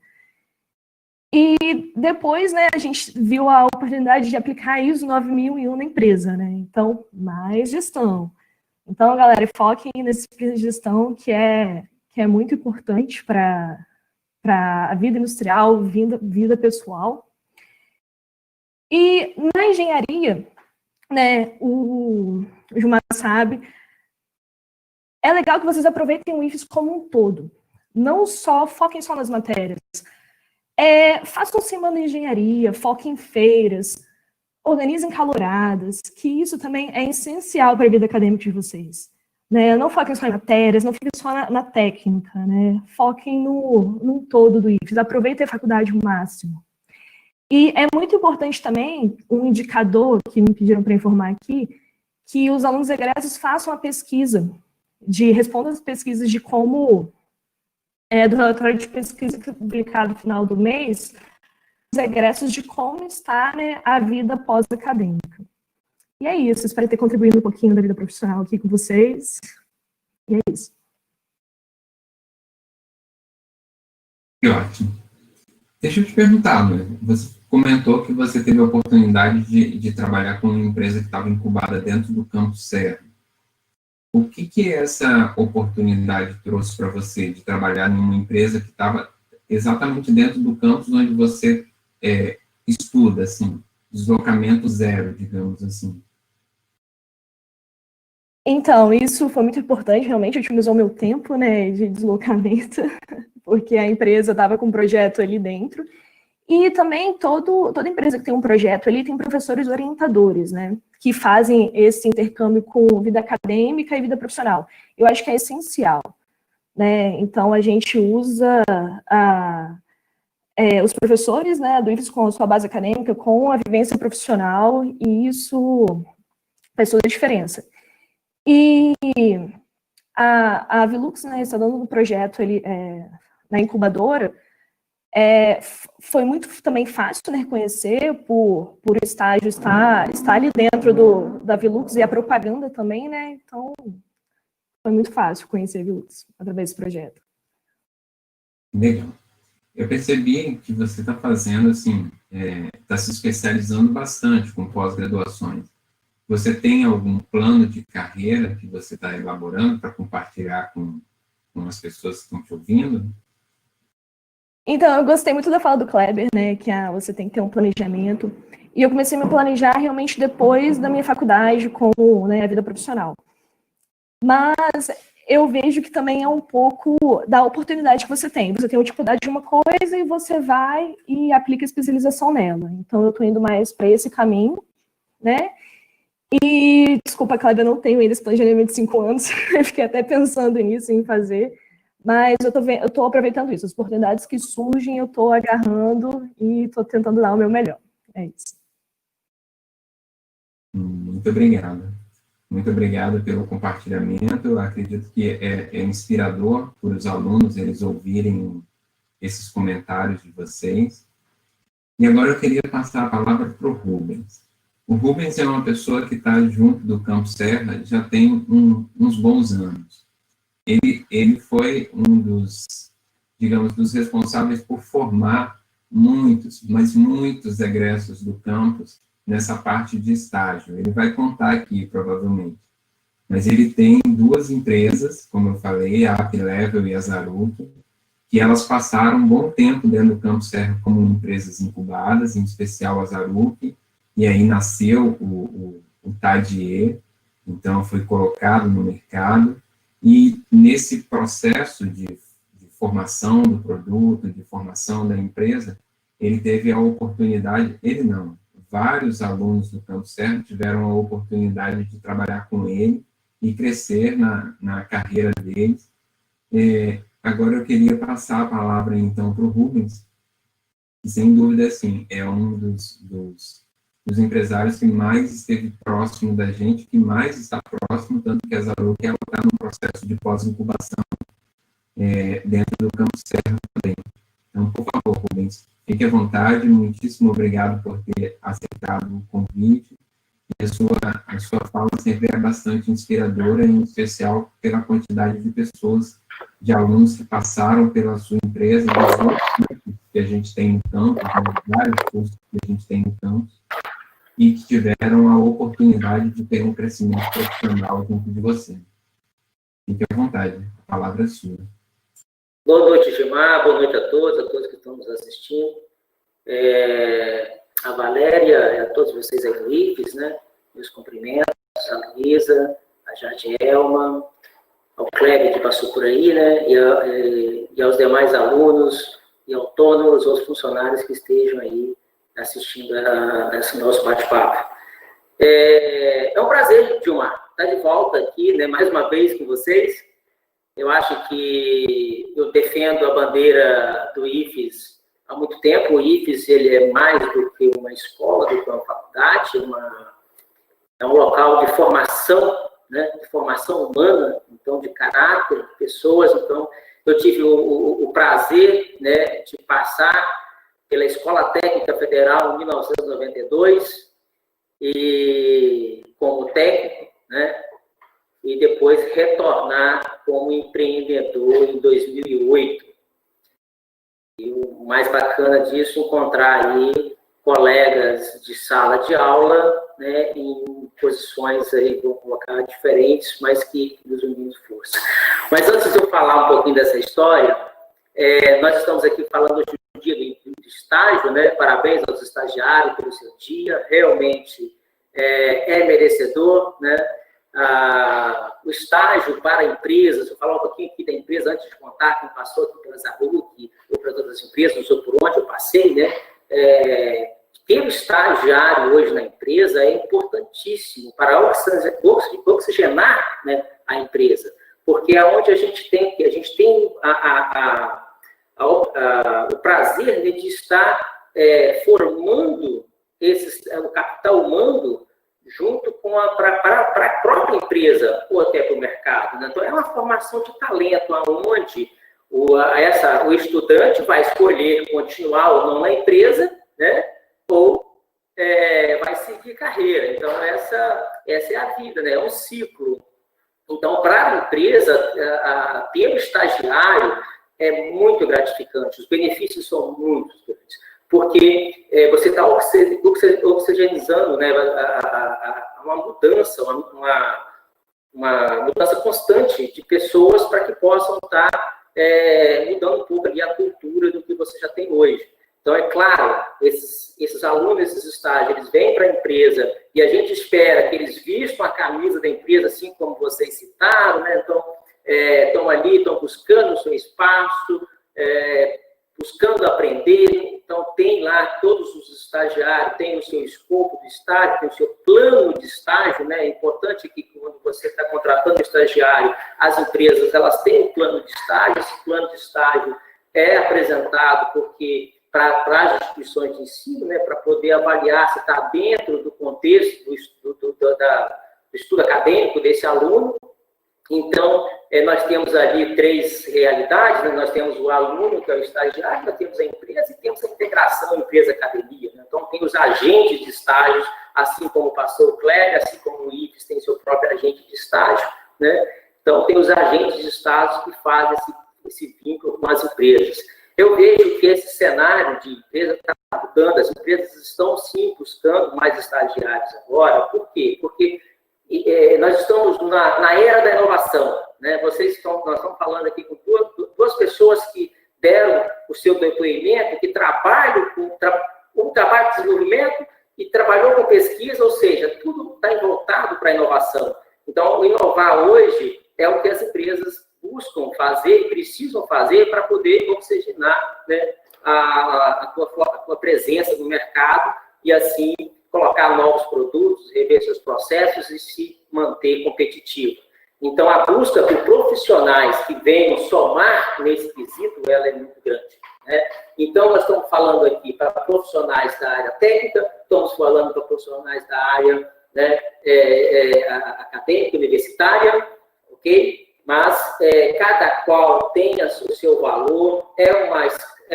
E depois, né, a gente viu a oportunidade de aplicar ISO 9001 na empresa, né, então, mais gestão. Então, galera, foquem nesse tipo de gestão que é muito importante para a vida industrial, vida pessoal. E na engenharia, né, o Gilmar sabe, é legal que vocês aproveitem o IFES como um todo. Não só foquem só nas matérias. Façam semana de engenharia, foquem em feiras, organizem caloradas, que isso também é essencial para a vida acadêmica de vocês. Né? Não foquem só em matérias, não fiquem só na técnica, né? Foquem no todo do IFES, aproveitem a faculdade ao máximo. E é muito importante também, um indicador que me pediram para informar aqui, que os alunos egressos façam a pesquisa, respondam as pesquisas de como, do relatório de pesquisa publicado no final do mês, os egressos de como está, né, a vida pós-acadêmica. E é isso, espero ter contribuído um pouquinho da vida profissional aqui com vocês. E é isso.
Que ótimo. Deixa eu te perguntar, comentou que você teve a oportunidade de trabalhar com uma empresa que estava incubada dentro do Campus Serra. O que essa oportunidade trouxe para você de trabalhar numa empresa que estava exatamente dentro do campus onde você estuda, assim, deslocamento zero, digamos assim?
Então, isso foi muito importante, realmente, otimizou meu tempo, né, de deslocamento, porque a empresa estava com um projeto ali dentro. E também toda empresa que tem um projeto ali tem professores orientadores, né, que fazem esse intercâmbio com vida acadêmica e vida profissional. Eu acho que é essencial, né, então a gente usa os professores, né, do IFES com a sua base acadêmica, com a vivência profissional, e isso faz toda a diferença. E a Vilux, né, está dando um projeto ali, na incubadora, foi muito também fácil, né, reconhecer por o estágio estar ali dentro da Vilux e a propaganda também, né, então foi muito fácil conhecer a Vilux através desse projeto.
Legal. Eu percebi que você está fazendo, assim, está se especializando bastante com pós-graduações. Você tem algum plano de carreira que você está elaborando para compartilhar com as pessoas que estão te ouvindo?
Então, eu gostei muito da fala do Kleber, né, que você tem que ter um planejamento. E eu comecei a me planejar realmente depois da minha faculdade com, né, a vida profissional. Mas eu vejo que também é um pouco da oportunidade que você tem. Você tem uma dificuldade de uma coisa e você vai e aplica a especialização nela. Então, eu estou indo mais para esse caminho, né? E, desculpa, Cláudia, eu não tenho ainda esse planejamento de 5 anos. Eu fiquei até pensando nisso, em fazer. Mas eu estou aproveitando isso. As oportunidades que surgem, eu estou agarrando e estou tentando dar o meu melhor. É isso.
Muito obrigado. Muito obrigado pelo compartilhamento. Eu acredito que é inspirador para os alunos eles ouvirem esses comentários de vocês. E agora eu queria passar a palavra para o Rubens. O Rubens é uma pessoa que está junto do Campus Serra já tem uns bons anos. Ele foi um dos, digamos, dos responsáveis por formar muitos, mas muitos egressos do campus nessa parte de estágio. Ele vai contar aqui, provavelmente. Mas ele tem 2 empresas, como eu falei, a Uplevel e a Zarup, que elas passaram um bom tempo dentro do Campus Serra como empresas incubadas, em especial a Zarup, e aí nasceu o TADIE, então foi colocado no mercado, e nesse processo de formação do produto, de formação da empresa, ele teve a oportunidade, vários alunos do Campus Serra tiveram a oportunidade de trabalhar com ele e crescer na carreira deles. Agora eu queria passar a palavra, então, para o Rubens, que, sem dúvida, assim, é um dos empresários que mais esteve próximo da gente, que mais está próximo, tanto que a Zarup ela está no processo de pós-incubação dentro do Campus Serra também. Então, por favor, Rubens, fique à vontade, muitíssimo obrigado por ter aceitado o convite. E a sua fala sempre é bastante inspiradora, em especial pela quantidade de pessoas, de alunos que passaram pela sua empresa, dos outros cursos que a gente tem no campus, vários cursos que a gente tem no campus, e que tiveram a oportunidade de ter um crescimento profissional junto de você. Fique à vontade, a palavra é sua.
Boa noite, Gilmar, boa noite a todos que estão nos assistindo. A Valéria e a todos vocês aí do IFES, né? Meus cumprimentos, a Luísa, a Jadielma, ao Kleber que passou por aí, né? E aos demais alunos e autônomos, aos funcionários que estejam aí assistindo a esse nosso bate-papo. É um prazer, Gilmar, estar de volta aqui, né? Mais uma vez com vocês. Eu acho que eu defendo a bandeira do IFES há muito tempo. O IFES ele é mais do que uma escola, do que uma faculdade, é um local de formação, né, de formação humana, então de caráter, de pessoas. Então, eu tive o prazer, né, de passar pela Escola Técnica Federal em 1992 e como técnico, né, e depois retornar como empreendedor em 2008. E o mais bacana disso, encontrar aí colegas de sala de aula, né, em posições aí, vou colocar diferentes, mas que nos unimos força. Mas antes de eu falar um pouquinho dessa história, nós estamos aqui falando hoje do dia do estágio, né? Parabéns aos estagiários pelo seu dia, realmente é merecedor, né? O estágio para a empresa, se eu falar um pouquinho aqui da empresa, antes de contar quem passou aqui pela Zabuc, ou para outras empresas, não sei por onde eu passei, né? Ter um estagiário hoje na empresa é importantíssimo para oxigenar, né, a empresa, porque é onde a gente tem o prazer de estar formando o capital humano junto com para a própria empresa ou até para o mercado, né? Então, é uma formação de talento, onde o estudante vai escolher continuar ou não na empresa, né? Ou vai seguir carreira. Então, essa é a vida, né? É um ciclo. Então, para a empresa, ter um estagiário é muito gratificante. Os benefícios são muito grandes, porque você está oxigenizando, né, uma mudança, uma mudança constante de pessoas para que possam estar mudando um pouco ali a cultura do que você já tem hoje. Então, é claro, esses alunos, esses estágios, eles vêm para a empresa e a gente espera que eles vistam a camisa da empresa, assim como vocês citaram, né? Então, estão ali, estão buscando o seu espaço, buscando aprender. Então, tem lá todos os estagiários, tem o seu escopo de estágio, tem o seu plano de estágio, né? É importante que quando você está contratando estagiário, as empresas, elas têm um plano de estágio. Esse plano de estágio é apresentado para as instituições de ensino, né, para poder avaliar se está dentro do contexto do estudo acadêmico desse aluno. Então, nós temos ali 3 realidades, né? Nós temos o aluno, que é o estagiário, nós temos a empresa e temos a integração empresa-academia, né? Então, tem os agentes de estágios, assim como passou o Kleber, assim como o IFES tem seu próprio agente de estágio, né? Então, tem os agentes de estágio que fazem esse vínculo com as empresas. Eu vejo que esse cenário de empresa está mudando, as empresas estão, sim, buscando mais estagiários agora. Por quê? Porque nós estamos na era da inovação, né? Nós estamos falando aqui com duas pessoas que deram o seu depoimento, que trabalham com trabalho de desenvolvimento e trabalhou com pesquisa, ou seja, tudo está voltado para a inovação. Então, o inovar hoje é o que as empresas buscam fazer e precisam fazer para poder oxigenar, né, a tua presença no mercado e, assim, colocar novos produtos, rever seus processos e se manter competitivo. Então, a busca por profissionais que venham somar nesse quesito, ela é muito grande, né? Então, nós estamos falando aqui para profissionais da área técnica, estamos falando para profissionais da área, né, acadêmica, universitária, ok? Mas cada qual tem o seu valor, é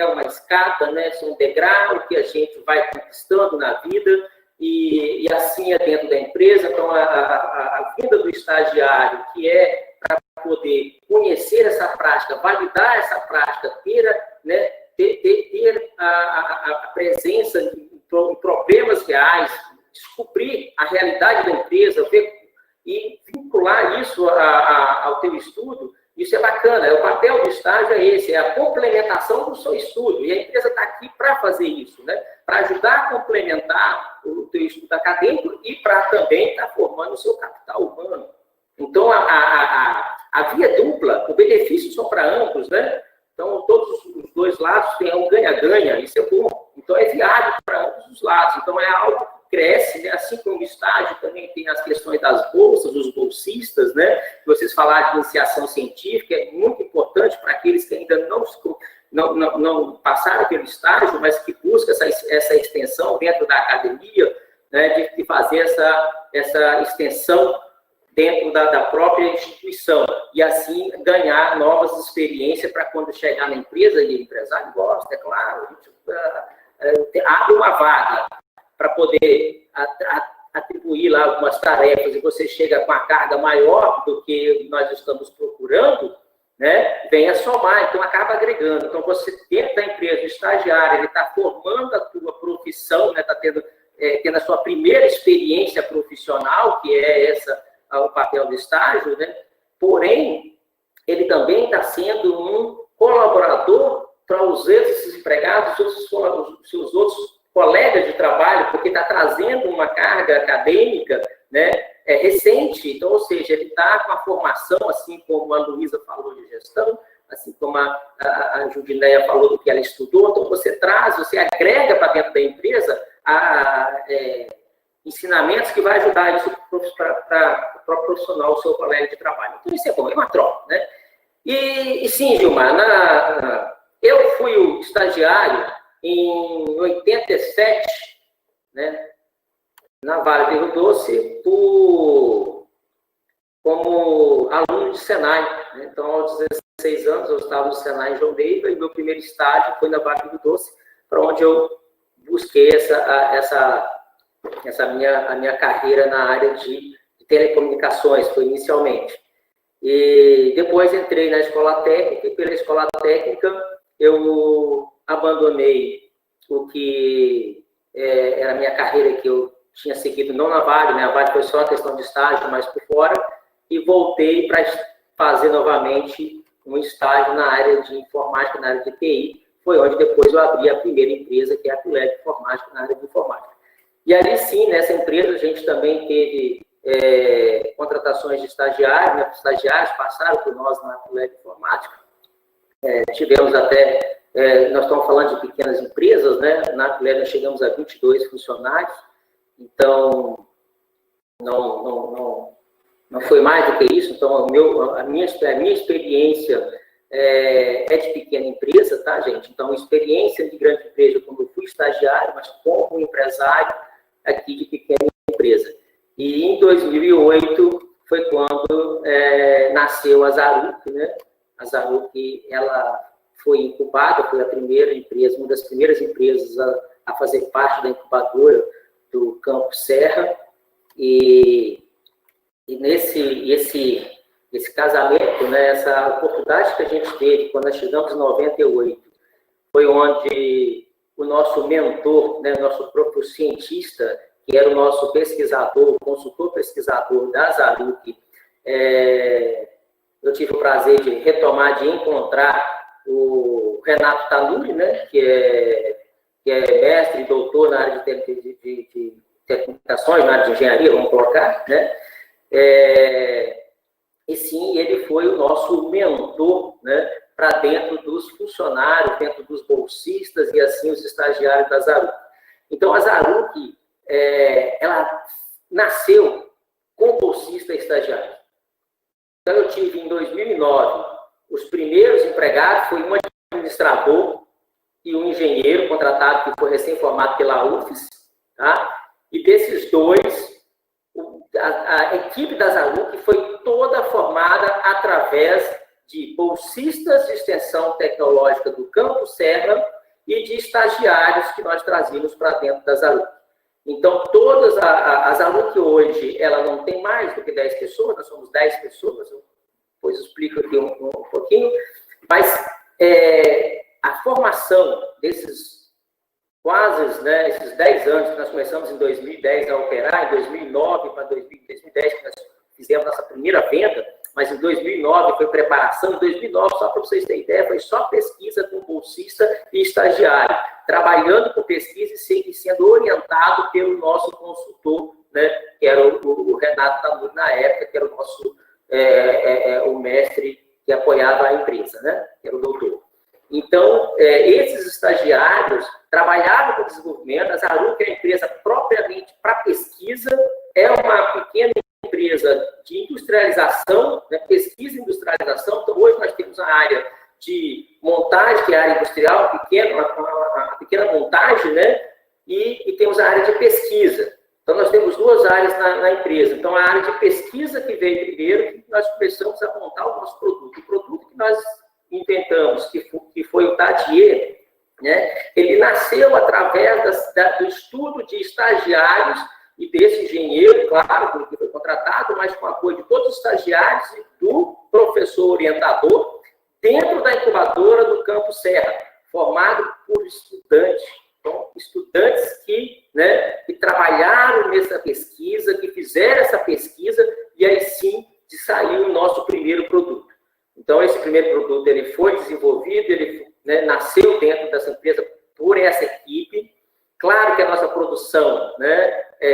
uma escada, né? É um degrau que a gente vai conquistando na vida, e assim é dentro da empresa. Então, a vida do estagiário, que é para poder conhecer essa prática, validar essa prática, ter a presença em problemas reais, descobrir a realidade da empresa, ver e vincular isso ao teu estudo, isso é bacana. O papel do estágio é esse, é a complementação do seu estudo, e a empresa está aqui para fazer isso, né? Para ajudar a complementar o teu estudo acadêmico e para também estar formando o seu capital humano. Então, a via dupla, o benefício são para ambos, né? Então, todos os dois lados têm um ganha-ganha, isso é bom. Então, é viável para ambos os lados. Então, é algo que cresce, né? Assim como o estágio também tem as questões das bolsas, dos bolsistas, né? Vocês falaram de iniciação científica, é muito importante para aqueles que ainda não passaram pelo estágio, mas que buscam essa extensão dentro da academia, né? De fazer essa extensão dentro da própria instituição, e assim ganhar novas experiências para quando chegar na empresa, e o empresário gosta, é claro, a gente abre uma vaga para poder atribuir lá algumas tarefas, e você chega com a carga maior do que nós estamos procurando, né, vem a somar, então acaba agregando. Então, você dentro da empresa, o estagiário, ele está formando a tua profissão, né, está tendo a sua primeira experiência profissional, que é o papel do estágio, né, porém, ele também está sendo um colaborador para os esses empregados, os seus outros colegas de trabalho, porque está trazendo uma carga acadêmica, né, recente, então, ou seja, ele está com a formação, assim como a Luísa falou de gestão, assim como a Judineia falou do que ela estudou, então você agrega para dentro da empresa ensinamentos que vai ajudar isso para o profissional, o seu colega de trabalho. Então, isso é bom, é uma troca, né? E sim, Gilmar, eu fui o estagiário em 87, né, na Vale do Rio Doce, como aluno de Senai, né? Então, aos 16 anos, eu estava no Senai em João Neiva, e meu primeiro estágio foi na Vale do Rio Doce, para onde eu busquei a minha carreira na área de telecomunicações, foi inicialmente. E depois entrei na escola técnica, e pela escola técnica eu abandonei o que era a minha carreira que eu tinha seguido, não na Vale, né? A Vale foi só uma questão de estágio, mas por fora, e voltei para fazer novamente um estágio na área de informática, na área de TI. Foi onde depois eu abri a primeira empresa, que é a Tulec Informática, na área de informática. E ali sim, nessa empresa, a gente também teve contratações de estagiários, né? Estagiários passaram por nós na Tulec Informática. Tivemos até, nós estamos falando de pequenas empresas, né? Na Tulec nós chegamos a 22 funcionários, então não foi mais do que isso. Então, a minha experiência é de pequena empresa, tá, gente? Então, experiência de grande empresa, quando eu fui estagiário, mas como empresário aqui de pequena empresa. E em 2008 foi quando nasceu a Zaruc, né? A Zaruc, ela foi incubada, foi a primeira empresa, uma das primeiras empresas a fazer parte da incubadora do Campo Serra. E esse casamento, né, essa oportunidade que a gente teve quando nós chegamos em 98, foi onde o nosso mentor, né, nosso próprio cientista, que era o nosso pesquisador, o consultor pesquisador da Zaruc, eu tive o prazer de retomar, de encontrar o Renato Tanuri, né, que é mestre e doutor na área de telecomunicações, na área de engenharia, vamos colocar, né? E sim, ele foi o nosso mentor, né, para dentro dos funcionários, dentro dos bolsistas e assim os estagiários da Zaruc. Então, a Zaruc, ela nasceu com bolsista e estagiário. Então, eu tive em 2009 os primeiros empregados, foi um administrador e um engenheiro contratado que foi recém-formado pela UFES, tá? E desses dois, a equipe da Zaruc foi toda formada através de bolsistas de extensão tecnológica do Campo Serra e de estagiários que nós trazíamos para dentro da Zaruc. Então, a Zaruc hoje, ela não tem mais do que 10 pessoas, nós somos 10 pessoas, eu depois explico aqui um pouquinho, mas a formação desses quase, né, esses 10 anos que nós começamos em 2010 a operar, em 2009 para 2010 que nós fizemos nossa primeira venda, mas em 2009 foi preparação, em 2009, só para vocês terem ideia, foi só pesquisa com bolsista e estagiário, trabalhando com pesquisa e sendo orientado pelo nosso consultor, né, que era o Renato Tanuri na época, que era o nosso o mestre que apoiava a empresa, né, que era o doutor. Então, esses estagiários trabalhavam com desenvolvimento. A Zaruc é uma empresa propriamente para pesquisa, é uma pequena empresa de industrialização, né, pesquisa e industrialização. Então, hoje nós temos a área de montagem, que é a área industrial, uma pequena montagem, né, e temos a área de pesquisa. Então, nós temos duas áreas na empresa. Então, a área de pesquisa que veio primeiro, que nós começamos a montar o nosso produto. O produto que nós inventamos, que foi o Tadier, né, ele nasceu através do estudo de estagiários e desse engenheiro, claro, que foi contratado, mas com apoio de todos os estagiários e do professor orientador, dentro da incubadora do Campus Serra, formado por estudantes. Então, estudantes que trabalharam nessa pesquisa, que fizeram essa pesquisa, e aí sim saiu o nosso primeiro produto. Então, esse primeiro produto ele foi desenvolvido, ele nasceu dentro dessa empresa por essa equipe. Claro que a nossa produção,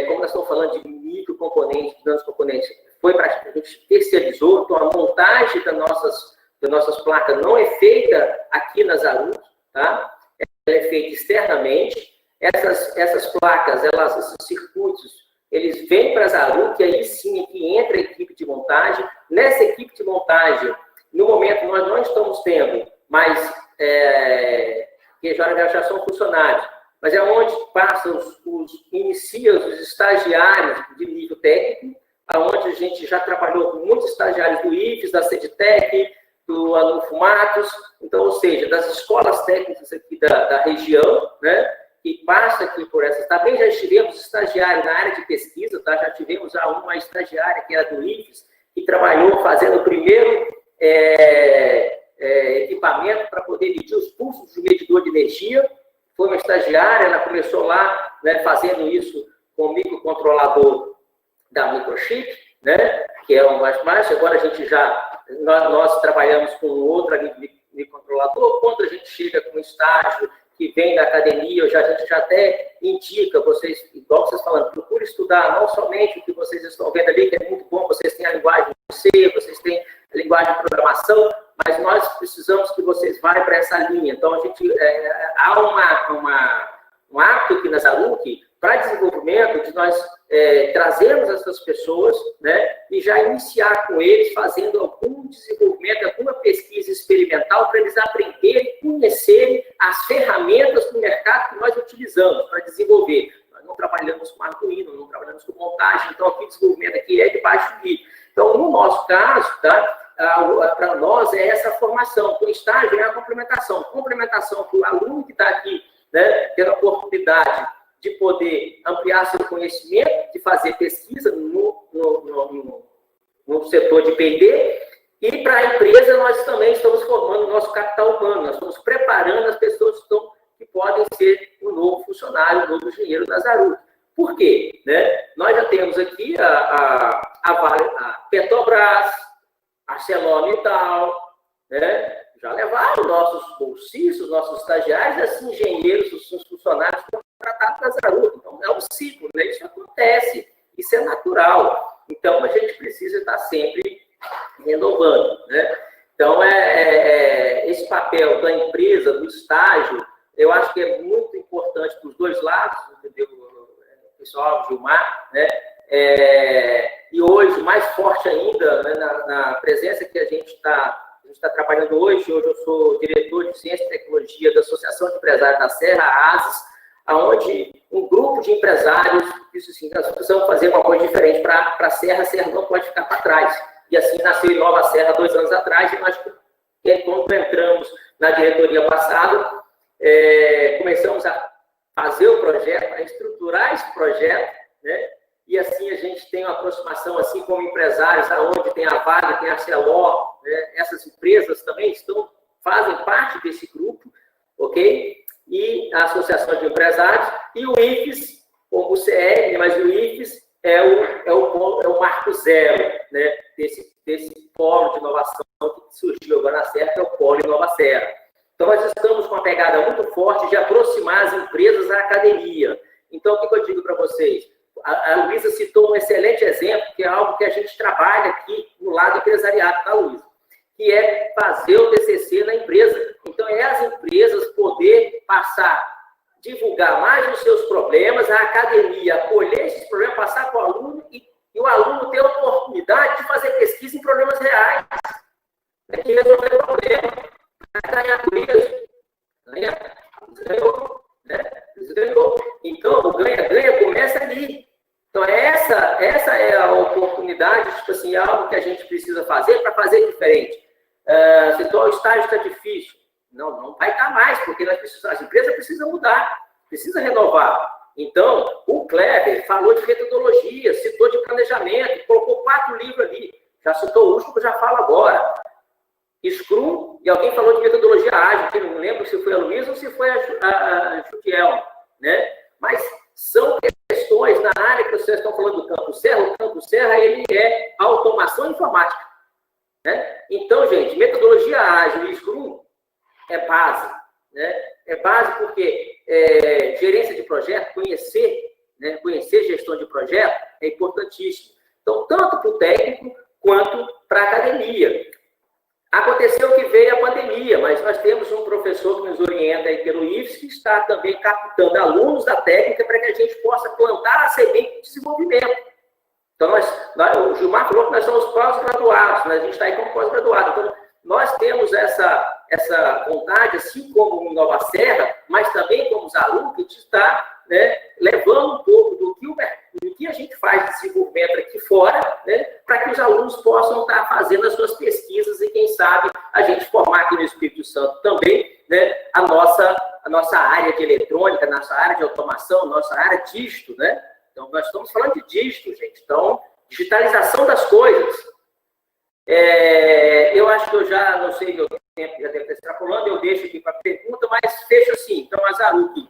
como nós estamos falando de microcomponentes, de nanocomponentes, foi praticamente terceirizou, então a montagem das nossas placas não é feita aqui nas Zaruc, tá? Ela é feita externamente. Essas placas, esses circuitos, eles vêm para a Zaruc, e aí sim que entra a equipe de montagem. Nessa equipe de montagem, no momento, nós não estamos tendo mais, que já são funcionários, mas é onde passam inicia os estagiários de nível técnico, onde a gente já trabalhou com muitos estagiários do IFES, da CEDTEC, do Anufumatos, então, ou seja, das escolas técnicas aqui da região, que passa aqui por essas. Também já tivemos estagiário na área de pesquisa, tá? Já tivemos uma estagiária que era do IFES, que trabalhou fazendo o primeiro equipamento para poder medir os pulsos do medidor de energia. Foi uma estagiária, ela começou lá fazendo isso com o microcontrolador da Microchip, que é o mais baixo. Agora a gente nós trabalhamos com outro microcontrolador. Quando a gente chega com um estágio que vem da academia, a gente já até indica vocês, igual vocês falando, procure estudar não somente o que vocês estão vendo ali, que é muito bom, vocês têm a linguagem C, vocês têm a linguagem de programação, mas nós precisamos que vocês vá para essa linha. Então, a gente há um hábito aqui na Zaruc para desenvolvimento de nós trazermos essas pessoas, e já iniciar com eles fazendo algum desenvolvimento, alguma pesquisa experimental para eles aprenderem, conhecerem as ferramentas do mercado que nós utilizamos para desenvolver. Nós não trabalhamos com Arduino, não trabalhamos com montagem, então aqui o desenvolvimento aqui é de baixo nível. Então, no nosso caso, para nós é essa formação. O estágio é a complementação. Complementação que o aluno que está aqui, tendo a oportunidade de poder ampliar seu conhecimento, de fazer pesquisa no setor de P&D, e para a empresa nós também estamos formando o nosso capital humano, nós estamos preparando as pessoas que podem ser o novo funcionário, o novo engenheiro da Zaruc. Por quê? Nós já temos aqui a Petrobras, a ArcelorMittal, já levaram nossos bolsistas, nossos estagiários, esses engenheiros, os funcionários contratados da Zaruc. Então, é um ciclo, isso acontece, isso é natural. Então, a gente precisa estar sempre renovando. Então, esse papel da empresa, do estágio, eu acho que é muito importante para os dois lados, entendeu, pessoal, Gilmar, e hoje, mais forte ainda, na presença que a gente está trabalhando hoje. Hoje eu sou diretor de Ciência e Tecnologia da Associação de Empresários da Serra, a ASES, onde um grupo de empresários disse assim, nós precisamos fazer uma coisa diferente para a Serra não pode ficar para trás. E assim nasceu em Nova Serra 2 anos atrás, e nós, quando entramos na diretoria passada, começamos a fazer o projeto, a estruturar esse projeto, e assim a gente tem uma aproximação, assim como empresários, onde tem a Vale, tem a Arcelor, essas empresas também fazem parte desse grupo, ok? E a Associação de Empresários, e o IFES, como o CR, mas o IFES é o marco zero, desse polo de inovação que surgiu agora na Serra, que é o Polo Inova Serra. Então, nós estamos com uma pegada muito forte de aproximar as empresas à academia. Então, o que eu digo para vocês? A Luísa citou um excelente exemplo, que é algo que a gente trabalha aqui no lado empresariado, tá, Luísa? Que é fazer o TCC na empresa. Então, é as empresas poder divulgar mais os seus problemas, a academia acolher esses problemas, passar para o aluno e o aluno ter a oportunidade de fazer pesquisa em problemas reais, de resolver problema, para ganhar com isso. Ganhou. Então, o ganha-ganha começa ali. Então, essa é a oportunidade, tipo assim, algo que a gente precisa fazer para fazer diferente. Se o estágio está difícil, não vai estar mais, porque as empresas precisam mudar, precisam renovar. Então, o Kleber falou de metodologia, citou de planejamento, colocou 4 livros ali, já citou o último que eu já falo agora. Scrum, e alguém falou de metodologia ágil, que eu não lembro se foi a Luísa ou se foi a Judiel, né? Mas são questões na área que vocês estão falando do Campo Serra. O Campo Serra, ele é automação informática, né? Então, gente, metodologia ágil e Scrum é base, né? É base porque gerência de projeto, né? Conhecer gestão de projeto é importantíssimo. Então, tanto para o técnico quanto para a academia. Aconteceu que veio a pandemia, mas nós temos um professor que nos orienta aí pelo IFES, que está também captando alunos da técnica para que a gente possa plantar a semente de desenvolvimento. Então, o Gilmar falou que nós somos pós-graduados, né? A gente está aí como pós-graduado. Então, nós temos essa vontade, assim como no Nova Serra, mas também como os alunos, que está, né, levando um pouco do que a gente faz de desenvolvimento aqui fora, né, para que os alunos possam estar fazendo as suas pesquisas e, quem sabe, a gente formar aqui no Espírito Santo também, né, a nossa área de eletrônica, nossa área de automação, nossa área de dígito, né? Então, nós estamos falando de dígito, gente. Então, digitalização das coisas. Eu acho que eu já, não sei, meu tempo já deve estar extrapolando, eu deixo aqui para a pergunta, mas fecho assim. Então, a Zaruc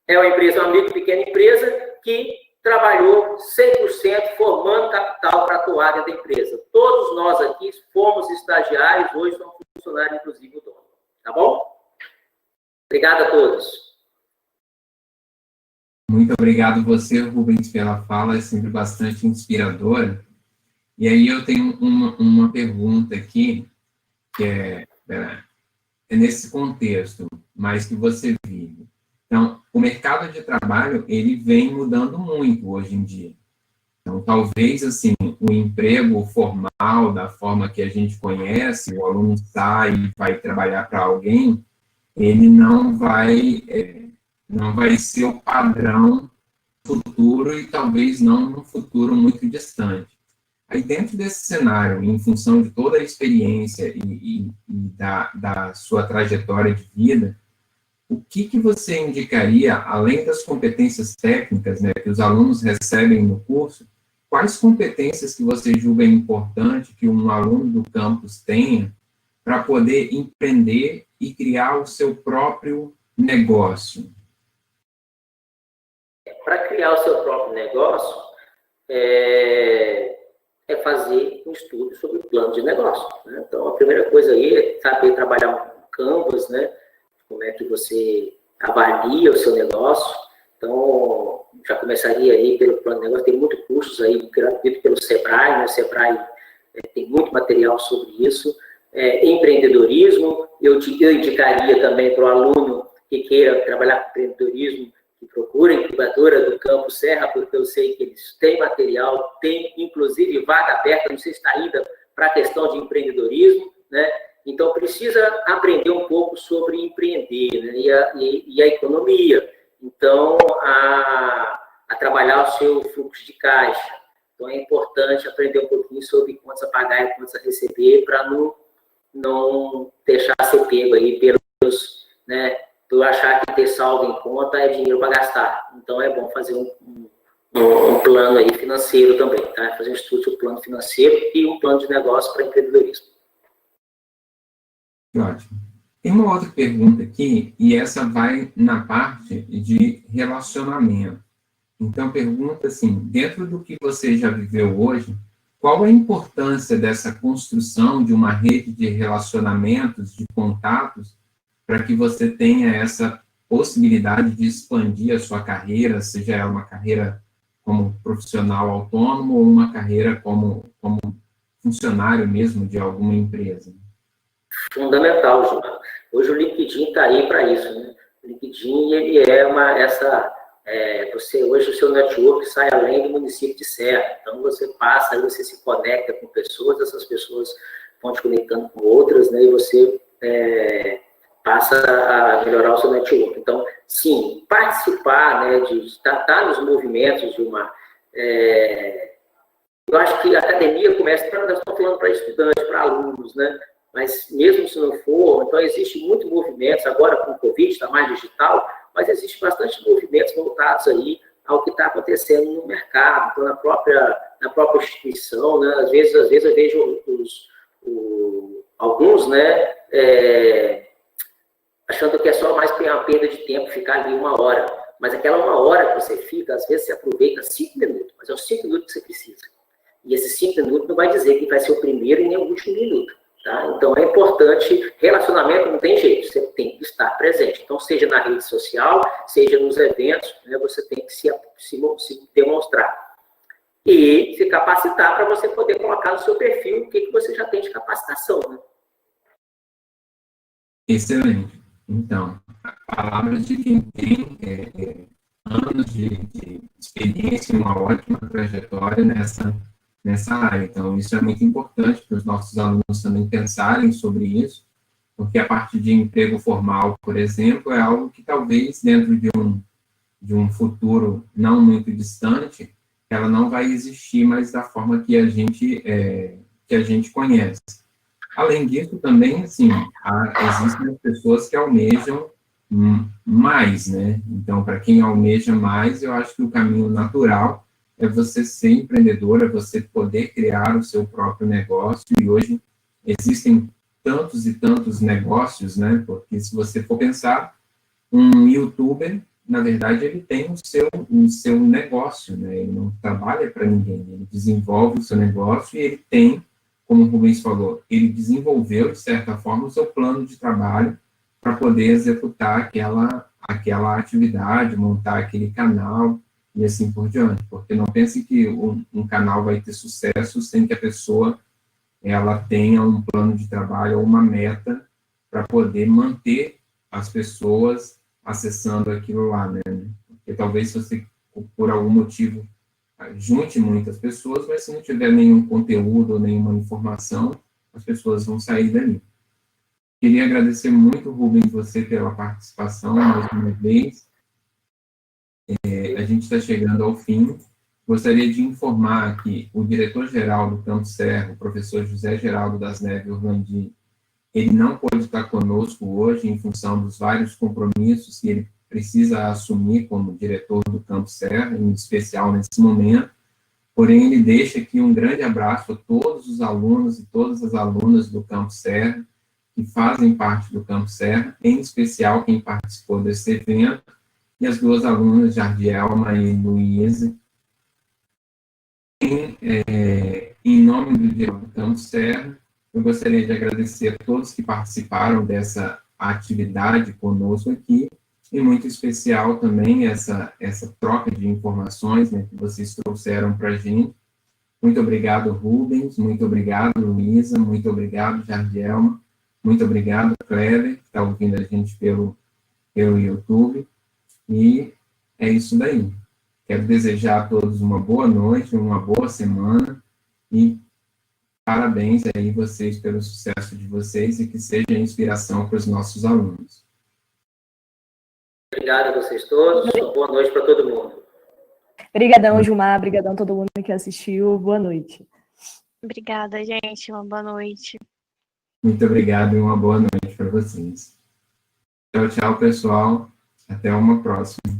é uma empresa, uma micro pequena empresa que trabalhou 100% formando capital para atuar dentro da empresa. Todos nós aqui fomos estagiários, hoje somos funcionários, inclusive o dono. Tá bom? Obrigado a todos.
Muito obrigado você, Rubens, pela fala, é sempre bastante inspiradora. E aí eu tenho uma pergunta aqui, que é nesse contexto, mas que você vive. Então, o mercado de trabalho, ele vem mudando muito hoje em dia. Então, talvez, assim, o emprego formal, da forma que a gente conhece, o aluno sai e vai trabalhar para alguém, ele não vai ser o padrão futuro e talvez não no futuro muito distante. Aí, dentro desse cenário, em função de toda a experiência e da sua trajetória de vida, o que você indicaria, além das competências técnicas, né, que os alunos recebem no curso, quais competências que você julga importante que um aluno do campus tenha para poder empreender e criar o seu próprio negócio?
Para criar o seu próprio negócio, é fazer um estudo sobre o plano de negócio, né? Então, a primeira coisa aí é saber trabalhar um canvas, né? Como é que você avalia o seu negócio. Então, já começaria aí pelo plano de negócio. Tem muitos cursos aí gratuitos pelo Sebrae, né? O Sebrae tem muito material sobre isso. Empreendedorismo, eu indicaria também para o aluno que queira trabalhar com empreendedorismo, que procura a incubadora do Campo Serra, porque eu sei que eles têm material, tem inclusive vaga aberta, não sei se está ainda, para a questão de empreendedorismo, né? Então, precisa aprender um pouco sobre empreender, né? e a economia. Então, a trabalhar o seu fluxo de caixa. Então, é importante aprender um pouquinho sobre quantos a pagar e quantos a receber, para não deixar ser pego aí pelos, né, por achar que ter saldo em conta é dinheiro para gastar. Então, é bom fazer um plano aí financeiro também, tá? Fazer um estudo sobre o plano financeiro e um plano de negócio para empreendedorismo.
Ótimo. Tem uma outra pergunta aqui, e essa vai na parte de relacionamento. Então, pergunta assim, dentro do que você já viveu hoje, qual a importância dessa construção de uma rede de relacionamentos, de contatos, para que você tenha essa possibilidade de expandir a sua carreira, seja ela uma carreira como profissional autônomo ou uma carreira como funcionário mesmo de alguma empresa?
Fundamental, Gilmar. Hoje o LinkedIn está aí para isso, né? O LinkedIn, ele hoje o seu network sai além do município de Serra. Então, você passa, aí você se conecta com pessoas, essas pessoas vão te conectando com outras, né? E você passa a melhorar o seu network. Então, sim, participar, né, de estar nos movimentos de uma... eu acho que a academia começa... Nós estamos falando para estudantes, para alunos, né? Mas mesmo se não for, então existe muito movimentos, agora com o Covid está mais digital, mas existe bastante movimentos voltados aí ao que está acontecendo no mercado, então na própria instituição, né? Às vezes eu vejo alguns, né, achando que é só mais uma perda de tempo ficar ali 1 hora. Mas aquela 1 hora que você fica, às vezes você aproveita 5 minutos, mas é os 5 minutos que você precisa. E esses 5 minutos não vai dizer que vai ser o primeiro e nem o último minuto. Tá? Então é importante, relacionamento não tem jeito, você tem que estar presente. Então, seja na rede social, seja nos eventos, né, você tem que se demonstrar. E se capacitar para você poder colocar no seu perfil o que você já tem de capacitação. Né?
Excelente. Então, palavras de quem tem anos de experiência, uma ótima trajetória nessa área. Então, isso é muito importante para os nossos alunos também pensarem sobre isso, porque a parte de emprego formal, por exemplo, é algo que talvez dentro de um futuro não muito distante, ela não vai existir mais da forma que a gente conhece. Além disso, também, assim, existem pessoas que almejam mais, né? Então, para quem almeja mais, eu acho que o caminho natural é você ser empreendedor, é você poder criar o seu próprio negócio, e hoje existem tantos e tantos negócios, né? Porque se você for pensar, um youtuber, na verdade, ele tem o seu negócio, né? Ele não trabalha para ninguém, ele desenvolve o seu negócio e ele tem, como o Rubens falou, ele desenvolveu, de certa forma, o seu plano de trabalho para poder executar aquela atividade, montar aquele canal e assim por diante. Porque não pense que um canal vai ter sucesso sem que a pessoa ela tenha um plano de trabalho ou uma meta para poder manter as pessoas acessando aquilo lá, né? Porque talvez você, por algum motivo, junte muitas pessoas, mas se não tiver nenhum conteúdo ou nenhuma informação, as pessoas vão sair dali. Queria agradecer muito, Rubens, você pela participação mais uma vez. A gente está chegando ao fim. Gostaria de informar que o diretor-geral do Campo Serra, o professor José Geraldo das Neves Orlandi, ele não pôde estar conosco hoje em função dos vários compromissos que ele precisa assumir como diretor do Campo Serra, em especial nesse momento. Porém, ele deixa aqui um grande abraço a todos os alunos e todas as alunas do Campo Serra, que fazem parte do Campo Serra, em especial quem participou desse evento, e as 2 alunas, Jardielma e Luísa. Em nome do diretor do Campo Serra, eu gostaria de agradecer a todos que participaram dessa atividade conosco aqui, e muito especial também essa troca de informações, né, que vocês trouxeram para a gente. Muito obrigado, Rubens, muito obrigado, Luísa, muito obrigado, Jardielma, muito obrigado, Kleber, que está ouvindo a gente pelo YouTube, e é isso daí. Quero desejar a todos uma boa noite, uma boa semana, e parabéns aí vocês pelo sucesso de vocês, e que seja inspiração para os nossos alunos.
Obrigado a vocês todos, uma boa noite para todo mundo.
Obrigadão, Gilmar, obrigadão a todo mundo que assistiu, boa noite.
Obrigada, gente, uma boa noite.
Muito obrigado e uma boa noite para vocês. Tchau, tchau, pessoal. Até uma próxima.